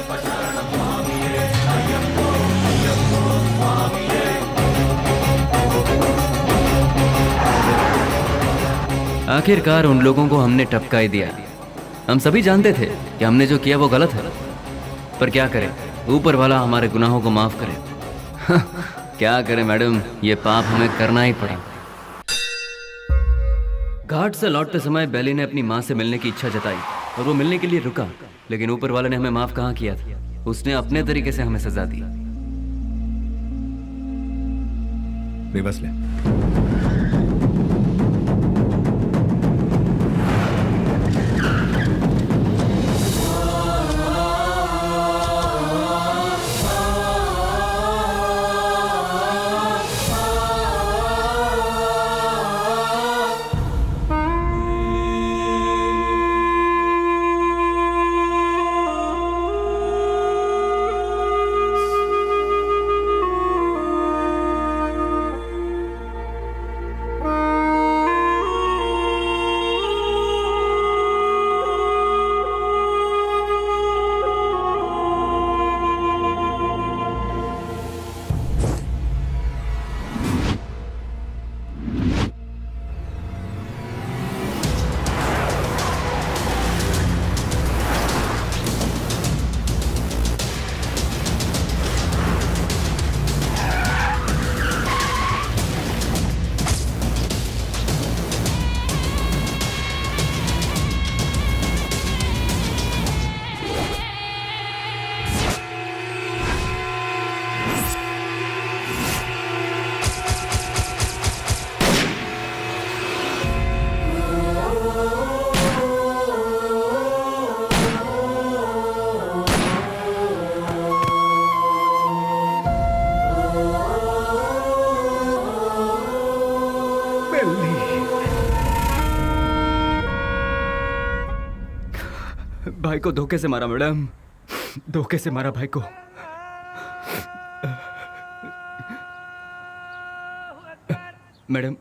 S5: आखिरकार उन लोगों को हमने टपका ही दिया। हम सभी जानते थे कि हमने जो किया वो गलत है, पर क्या करें, ऊपर वाला हमारे गुनाहों को माफ करे। क्या करें मैडम, ये पाप हमें करना ही पड़ा। घाट से लौटते समय बेली ने अपनी माँ से मिलने की इच्छा जताई और वो मिलने के लिए रुका, लेकिन ऊपर वाले ने हमें माफ कहाँ किया था। उसने अपने तरीके से हमें सजा दी।
S7: बेबस ले।
S5: भाई को धोखे से मारा मैडम, धोखे से मारा भाई को। मैडम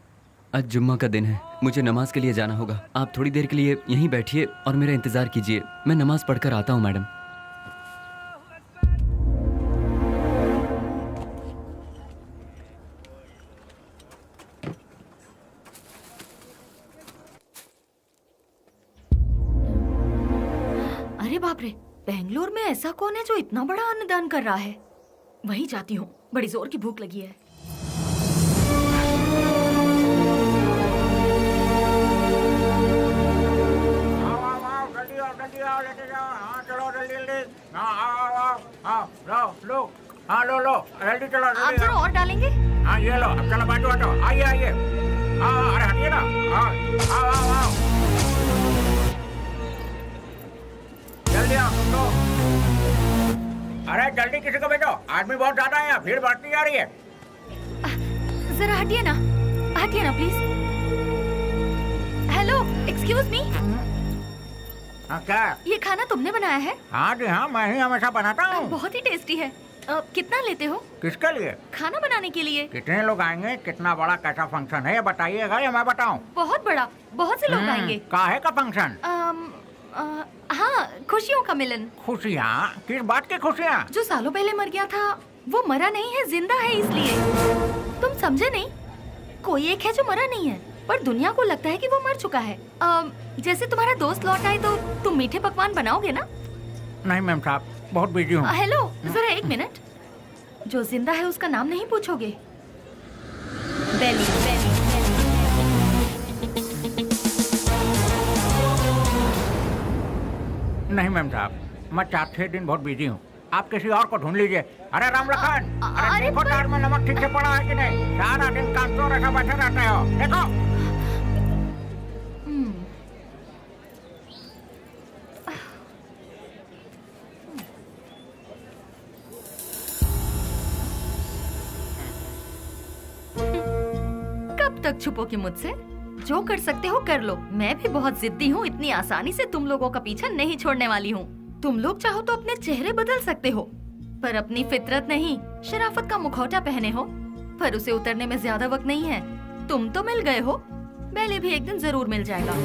S5: आज जुम्मा का दिन है, मुझे नमाज के लिए जाना होगा। आप थोड़ी देर के लिए यहीं बैठिए और मेरा इंतजार कीजिए, मैं नमाज पढ़कर आता हूँ मैडम।
S1: अरे बाप रे, बेंगलोर में ऐसा कौन है जो इतना बड़ा अन्नदान कर रहा है? वहीं जाती हूँ, बड़ी जोर की भूख लगी है।
S17: लो जल्दी चलो।
S1: आप जरा और डालेंगे?
S17: हाँ ये लो, अब चलो बाजू हटो, आइए आइए। अरे हटिए ना। आओ। जल्दी आओ तुम लोग। अरे जल्दी किसी को भेजो, आदमी बहुत ज्यादा है, भीड़ बढ़ती जा रही है।
S1: जरा हटिए ना प्लीज। Hello, excuse me.
S17: हाँ क्या?
S1: ये खाना तुमने बनाया है?
S17: हाँ जी हाँ, मैं ही हमेशा बनाता हूँ।
S1: बहुत ही टेस्टी है। कितना लेते हो?
S17: किसके लिए?
S1: खाना बनाने के लिए।
S17: कितने लोग आएंगे, कितना बड़ा कैसा फंक्शन है ये बताइएगा या मैं बताऊँ?
S1: बहुत बड़ा, बहुत से लोग आएंगे।
S17: काहे का फंक्शन?
S1: हाँ, खुशियों का मिलन।
S17: खुशियाँ? किस बात की खुशियाँ?
S1: जो सालों पहले मर गया था वो मरा नहीं है, जिंदा है, इसलिए। तुम समझे नहीं? कोई एक है जो मरा नहीं है, पर दुनिया को लगता है कि वो मर चुका है। जैसे तुम्हारा दोस्त लौट आए तो तुम मीठे पकवान बनाओगे ना?
S17: नहीं मैम साहब, बहुत बिजी हूँ।
S1: हेलो, जरा एक मिनट। जो जिंदा है उसका नाम नहीं पूछोगे? बेली।
S17: नहीं मैम साहब, मैं 4-6 दिन बहुत बिजी हूँ, आप किसी और को ढूंढ लीजिए। अरे राम लखन, अरे देखो दाल में नमक ठीक से पड़ा है कि नहीं? सारा दिन काम तो रखा बैठे रहते हो, देखो।
S1: कब तक छुपोगे मुझसे? जो कर सकते हो कर लो। मैं भी बहुत जिद्दी हूँ, इतनी आसानी से तुम लोगों का पीछा नहीं छोड़ने वाली हूँ। तुम लोग चाहो तो अपने चेहरे बदल सकते हो, पर अपनी फितरत नहीं, शराफत का मुखौटा पहने हो, पर उसे उतरने में ज्यादा वक्त नहीं है। तुम तो मिल गए हो, पहले भी एक दिन जरूर मिल जाएगा।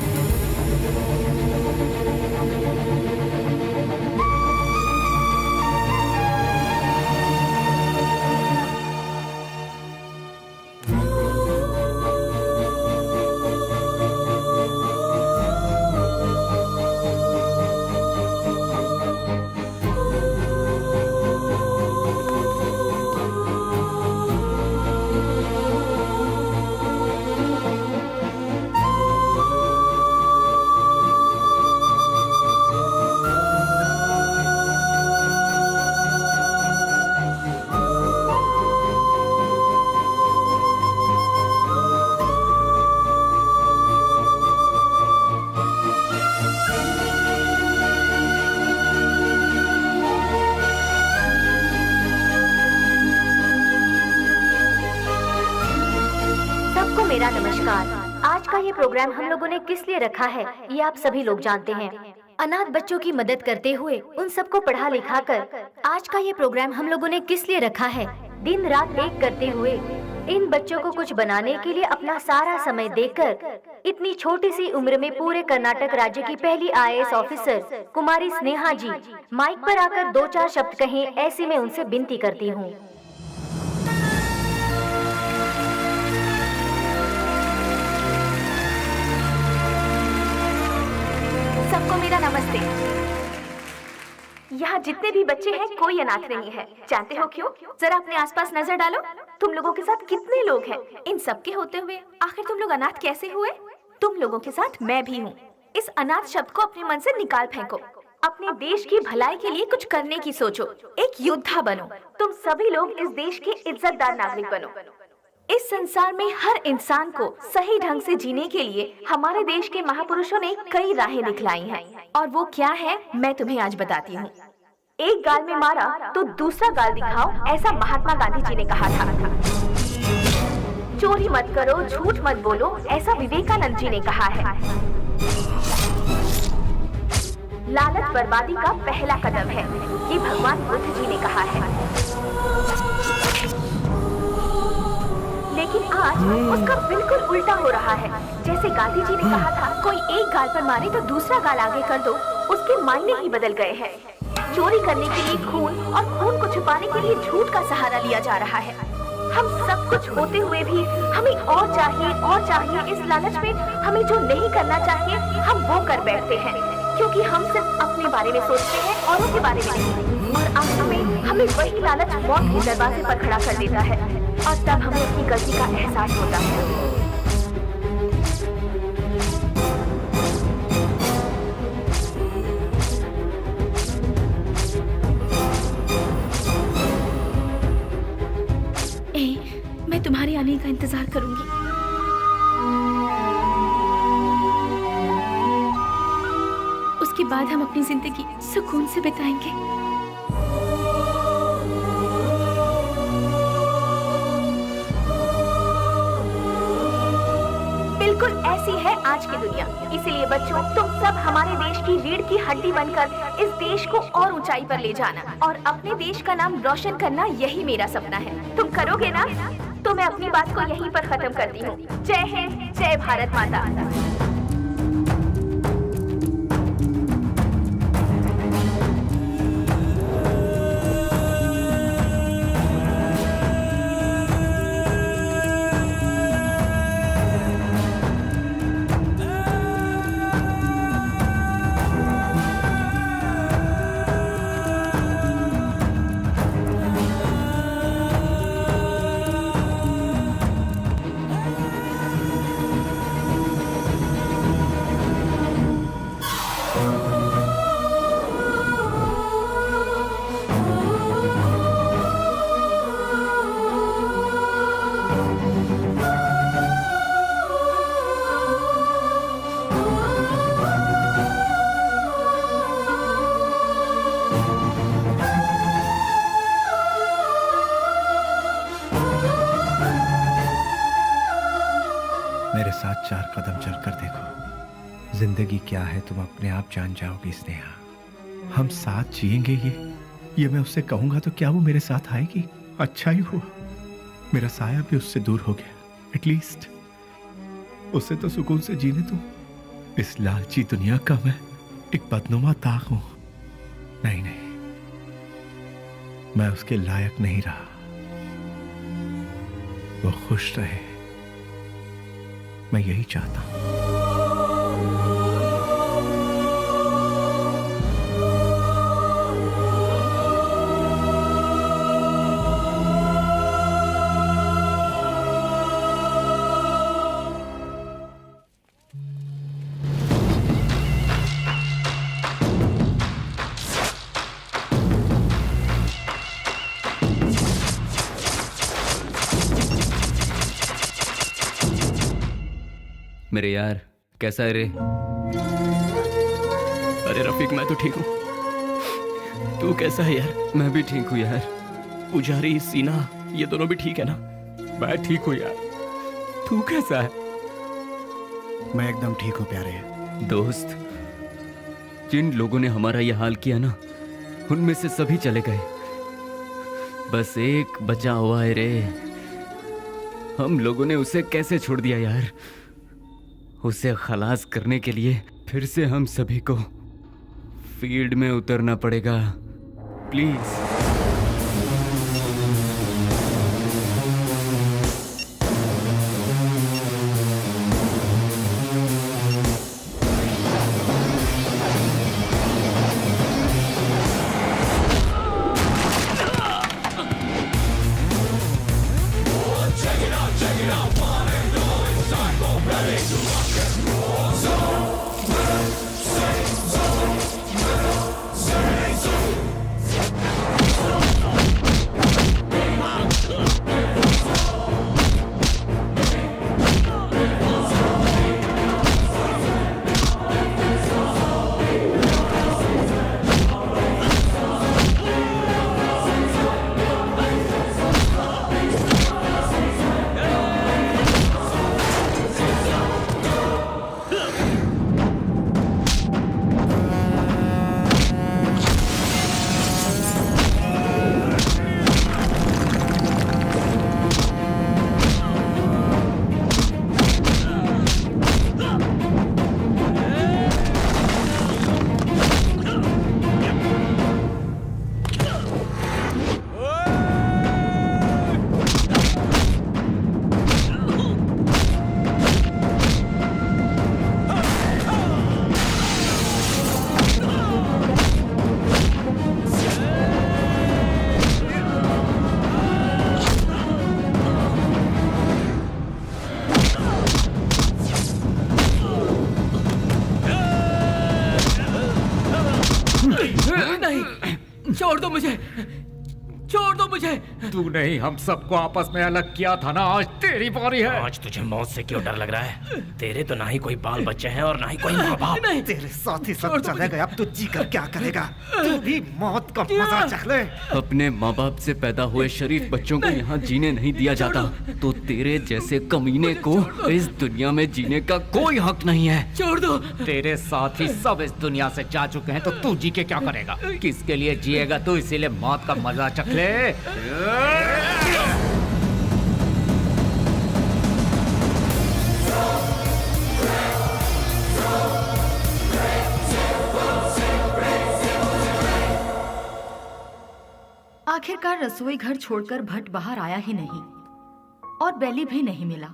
S18: मेरा नमस्कार। आज का ये प्रोग्राम हम लोगों ने किस लिए रखा है ये आप सभी लोग जानते हैं। अनाथ बच्चों की मदद करते हुए उन सबको पढ़ा लिखा कर आज का ये प्रोग्राम हम लोगों ने किस लिए रखा है? दिन रात एक करते हुए इन बच्चों को कुछ बनाने के लिए अपना सारा समय देकर इतनी छोटी सी उम्र में पूरे कर्नाटक राज्य की पहली IAS ऑफिसर कुमारी स्नेहा जी माइक पर आकर 2-4 शब्द कहें, ऐसी मैं उनसे विनती करती हूँ। सबको मेरा नमस्ते। यहाँ जितने भी बच्चे हैं कोई अनाथ नहीं है। जानते हो क्यों? जरा अपने आसपास नजर डालो, तुम लोगों के साथ कितने लोग हैं। इन सब के होते हुए आखिर तुम लोग अनाथ कैसे हुए? तुम लोगों के साथ मैं भी हूँ। इस अनाथ शब्द को अपने मन से निकाल फेंको। अपने देश की भलाई के लिए कुछ करने की सोचो, एक योद्धा बनो। तुम सभी लोग इस देश के इज्जतदार नागरिक बनो। इस संसार में हर इंसान को सही ढंग से जीने के लिए हमारे देश के महापुरुषों ने कई राहें दिखलाई हैं, और वो क्या है मैं तुम्हें आज बताती हूँ। एक गाल में मारा तो दूसरा गाल दिखाओ, ऐसा महात्मा गांधी जी ने कहा था। चोरी मत करो, झूठ मत बोलो, ऐसा विवेकानंद जी ने कहा है। लालच बर्बादी का पहला कदम है, ये भगवान बुद्ध जी ने कहा है। लेकिन आज उसका बिल्कुल उल्टा हो रहा है। जैसे गांधी जी ने कहा था, कोई एक गाल पर मारे तो दूसरा गाल आगे कर दो, उसके मायने ही बदल गए हैं। चोरी करने के लिए खून और खून को छुपाने के लिए झूठ का सहारा लिया जा रहा है। हम सब कुछ होते हुए भी हमें और चाहिए। इस लालच में हमें जो नहीं करना चाहिए हम वो कर बैठते हैं, क्योंकि हम सिर्फ अपने बारे में सोचते हैं, औरों के बारे में नहीं। और आखिर में हमें वही लालच मौत के दरवाजे पर खड़ा कर देता है, और तब हमें अपनी गलती का एहसास होता है।
S3: मैं तुम्हारे आने का इंतजार करूंगी। उसके बाद हम अपनी जिंदगी सुकून से बिताएंगे।
S18: बिल्कुल ऐसी है आज की दुनिया। इसीलिए बच्चों, तुम सब हमारे देश की रीढ़ की हड्डी बनकर इस देश को और ऊंचाई पर ले जाना और अपने देश का नाम रोशन करना, यही मेरा सपना है। तुम करोगे ना? तो मैं अपनी बात को यहीं पर खत्म करती हूँ। जय हिंद, जय भारत माता।
S7: मेरे साथ 4 कदम चलकर देखो। जिंदगी क्या है तुम अपने आप जान जाओगी स्नेहा। हम साथ जिएंगे ये मैं उससे कहूंगा तो क्या वो मेरे साथ आएगी? अच्छा ही हुआ मेरा साया भी उससे दूर हो गया। एटलीस्ट उससे तो सुकून से जीने दो। इस लालची दुनिया का मैं एक बदनुमा ताक हूं। नहीं, मैं उसके लायक नहीं रहा। वो खुश रहे, मैं यही चाहता हूं।
S5: मेरे यार, कैसा है रे?
S6: अरे रफीक, मैं तो ठीक हूँ। तू कैसा है यार?
S5: मैं भी ठीक हूँ यार।
S6: पुजारी, सीना, ये दोनों भी ठीक है ना?
S8: मैं ठीक हूँ यार। तू कैसा है?
S2: मैं एकदम ठीक हूँ प्यारे।
S5: दोस्त, जिन लोगों ने हमारा ये हाल किया ना, उनमें से सभी चले गए। बस एक बचा हुआ है रे। हम लोगों ने उसे कैसे छोड़ दिया यार? उसे खलास करने के लिए फिर से हम सभी को फील्ड में उतरना पड़ेगा। प्लीज।
S10: नहीं, छोड़ दो मुझे, छोड़ दो मुझे।
S8: तू नहीं, हम सबको आपस में अलग किया था ना, आज तेरी बारी है।
S6: आज तुझे मौत से क्यों डर लग रहा है? तेरे तो ना ही कोई बाल बच्चे हैं और ना ही कोई माँ बाप।
S2: तेरे साथ ही सब चले गए, अब तू जी कर क्या करेगा? तू भी मौत का मजा चख ले।
S5: अपने माँ बाप से पैदा हुए शरीफ बच्चों को यहाँ जीने नहीं दिया जाता, तो तेरे जैसे कमीने को इस दुनिया में जीने का कोई हक नहीं है।
S10: छोड़ दो।
S8: तेरे साथ ही सब इस दुनिया से जा चुके हैं, तो तू जी के क्या करेगा? किसके लिए जिएगा तू? इसीलिए मौत का मजा चख ले।
S1: आखिरकार रसोई घर छोड़कर भट्ट बाहर आया ही नहीं और बेली भी नहीं मिला।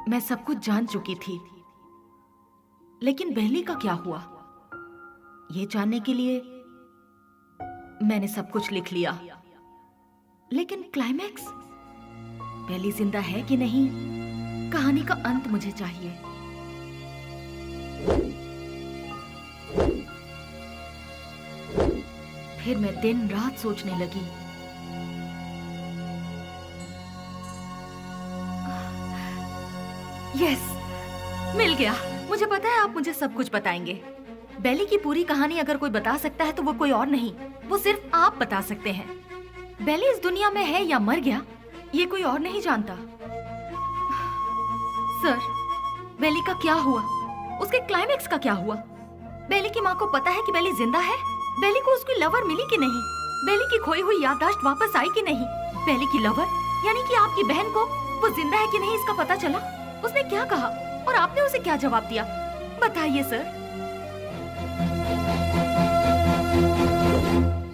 S1: मैं सब कुछ जान चुकी थी, लेकिन बेली का क्या हुआ, ये जानने के लिए मैंने सब कुछ लिख लिया। लेकिन क्लाइमैक्स, बेली जिंदा है कि नहीं, कहानी का अंत मुझे चाहिए। फिर मैं दिन रात सोचने लगी। यस, मिल गया। मुझे पता है आप मुझे सब कुछ बताएंगे। बेली की पूरी कहानी अगर कोई बता सकता है तो वो कोई और नहीं, वो सिर्फ आप बता सकते हैं। बेली इस दुनिया में है या मर गया, ये कोई और नहीं जानता। सर, बेली का क्या हुआ? उसके क्लाइमैक्स का क्या हुआ? बेली की माँ को पता है कि बेली जिंदा है? बेली को उसकी लवर मिली कि नहीं? बेली की खोई हुई याददाश्त वापस आई कि नहीं? बेली की लवर यानी कि आपकी बहन को वो जिंदा है कि नहीं इसका पता चला? उसने क्या कहा और आपने उसे क्या जवाब दिया? बताइए सर।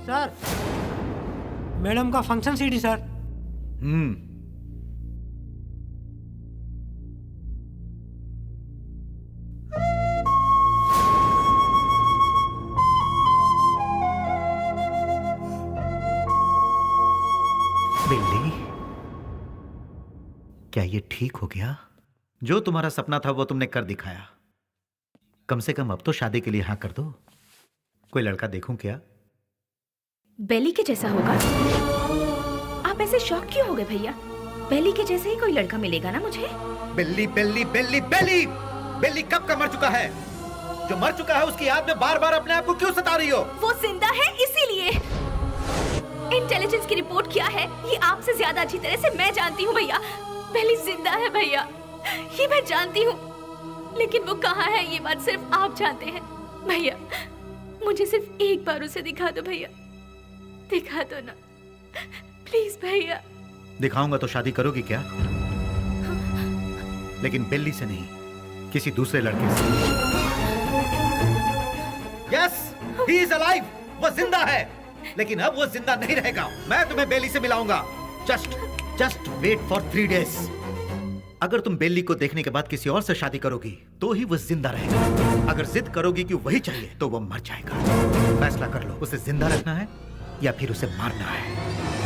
S17: सर, मैडम का फंक्शन सीडी सर।
S14: बिल्ली, क्या ये ठीक हो गया? जो तुम्हारा सपना था वो तुमने कर दिखाया। कम से कम अब तो शादी के लिए हाँ कर दो। कोई लड़का देखूं क्या?
S3: बेली के जैसा होगा? आप ऐसे शॉक क्यों हो गए भैया? बेली के जैसे ही कोई लड़का मिलेगा ना मुझे।
S14: बिल्ली बिल्ली बिल्ली बिल्ली बिल्ली कब का मर चुका है? जो मर चुका है उसकी याद में बार बार अपने आप को क्यों सता रही हो?
S3: वो जिंदा है इसीलिए। इंटेलिजेंस की रिपोर्ट क्या है ये आपसे ज्यादा अच्छी तरह से मैं जानती हूँ भैया। बेली जिंदा है भैया, ये मैं जानती हूँ, लेकिन वो कहाँ है ये बात सिर्फ आप जानते हैं। भैया मुझे सिर्फ एक बार उसे दिखा दो भैया, दिखा दो ना प्लीज भैया।
S14: दिखाऊंगा तो शादी करोगी क्या? लेकिन बिल्ली से नहीं, किसी दूसरे लड़के से। यस, ही इज अलाइव, वो जिंदा है, लेकिन अब वो जिंदा नहीं रहेगा। मैं तुम्हें बेली से मिलाऊंगा। Just wait for 3 days। अगर तुम बेली को देखने के बाद किसी और से शादी करोगी तो ही वो जिंदा रहेगा। अगर जिद करोगी कि वही चाहिए तो वो मर जाएगा। फैसला कर लो, उसे जिंदा रखना है या फिर उसे मारना है।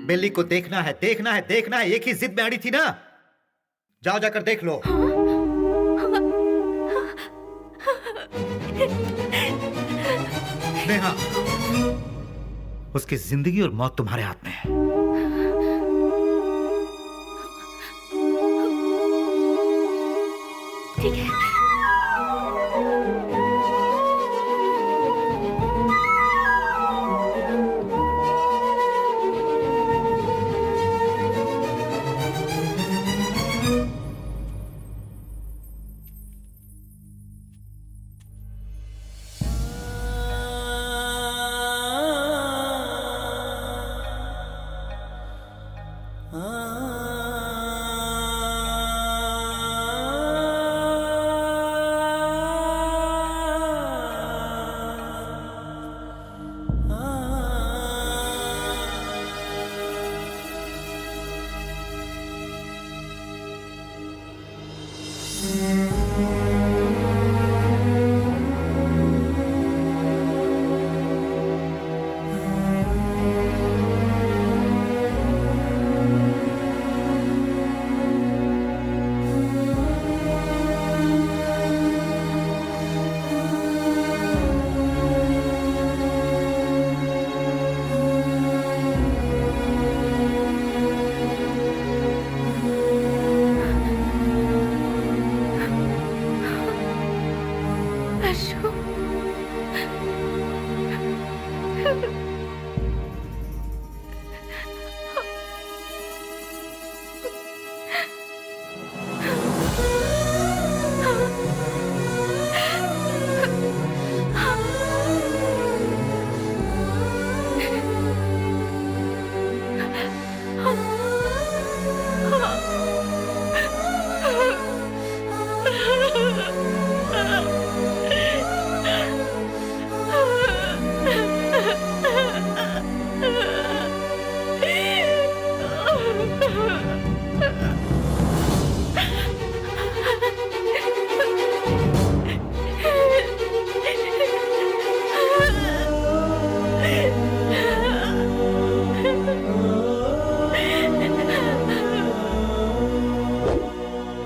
S14: बेली को देखना है, देखना है, देखना है। एक ही जिद में अड़ी थी ना। जाओ जाकर देख लो। नेहा, उसकी जिंदगी और मौत तुम्हारे हाथ में है।
S3: ठीक है।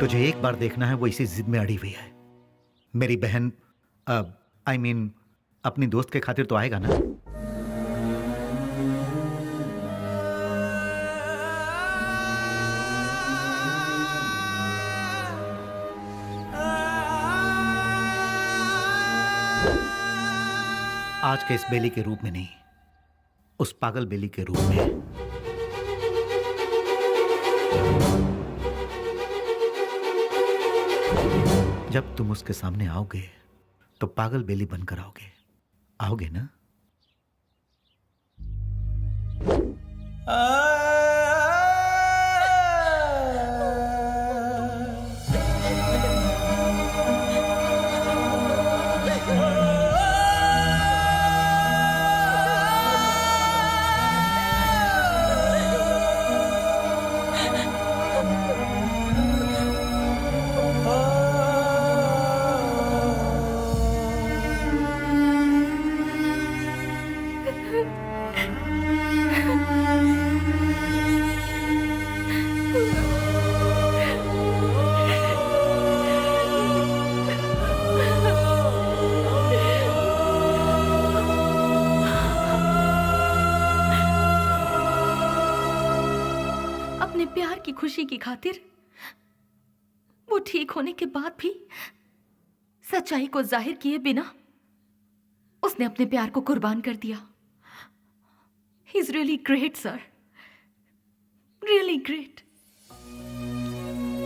S14: तुझे एक बार देखना है, वो इसी जिद में अड़ी हुई है। मेरी बहन आई मीन अपनी दोस्त के खातिर तो आएगा ना? आज के इस बेली के रूप में नहीं, उस पागल बेली के रूप में। जब तुम उसके सामने आओगे तो पागल बेली बनकर आओगे, आओगे ना?
S1: खुशी की खातिर वो ठीक होने के बाद भी सच्चाई को जाहिर किए बिना उसने अपने प्यार को कुर्बान कर दिया। He is really great sir, really great.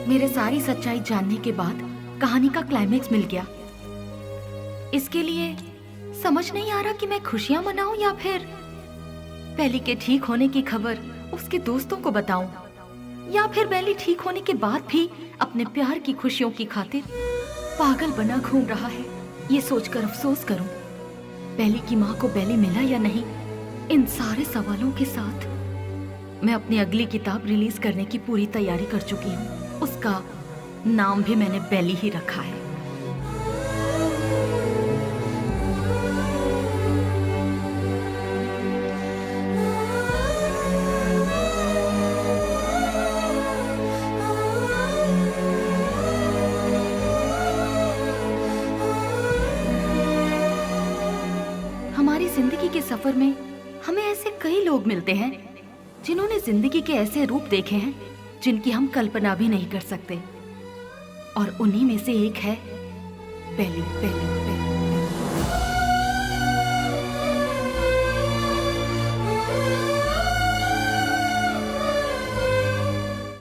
S1: मेरे सारी सच्चाई जानने के बाद कहानी का क्लाइमेक्स मिल गया। इसके लिए समझ नहीं आ रहा कि मैं खुशियां मनाऊं या फिर बेली के ठीक होने की खबर उसके दोस्तों को बताऊं, या फिर बेली ठीक होने के बाद भी अपने प्यार की खुशियों की खातिर पागल बना घूम रहा है। ये सोचकर अफसोस करूं बेली की माँ को बेली मिला या नहीं। इन सारे सवालों के साथ मैं अपनी अगली किताब रिलीज करने की पूरी तैयारी कर चुकी हूँ। उसका नाम भी मैंने बेली ही रखा है। हमारी जिंदगी के सफर में हमें ऐसे कई लोग मिलते हैं जिन्होंने जिंदगी के ऐसे रूप देखे हैं जिनकी हम कल्पना भी नहीं कर सकते, और उन्हीं में से एक है बेली।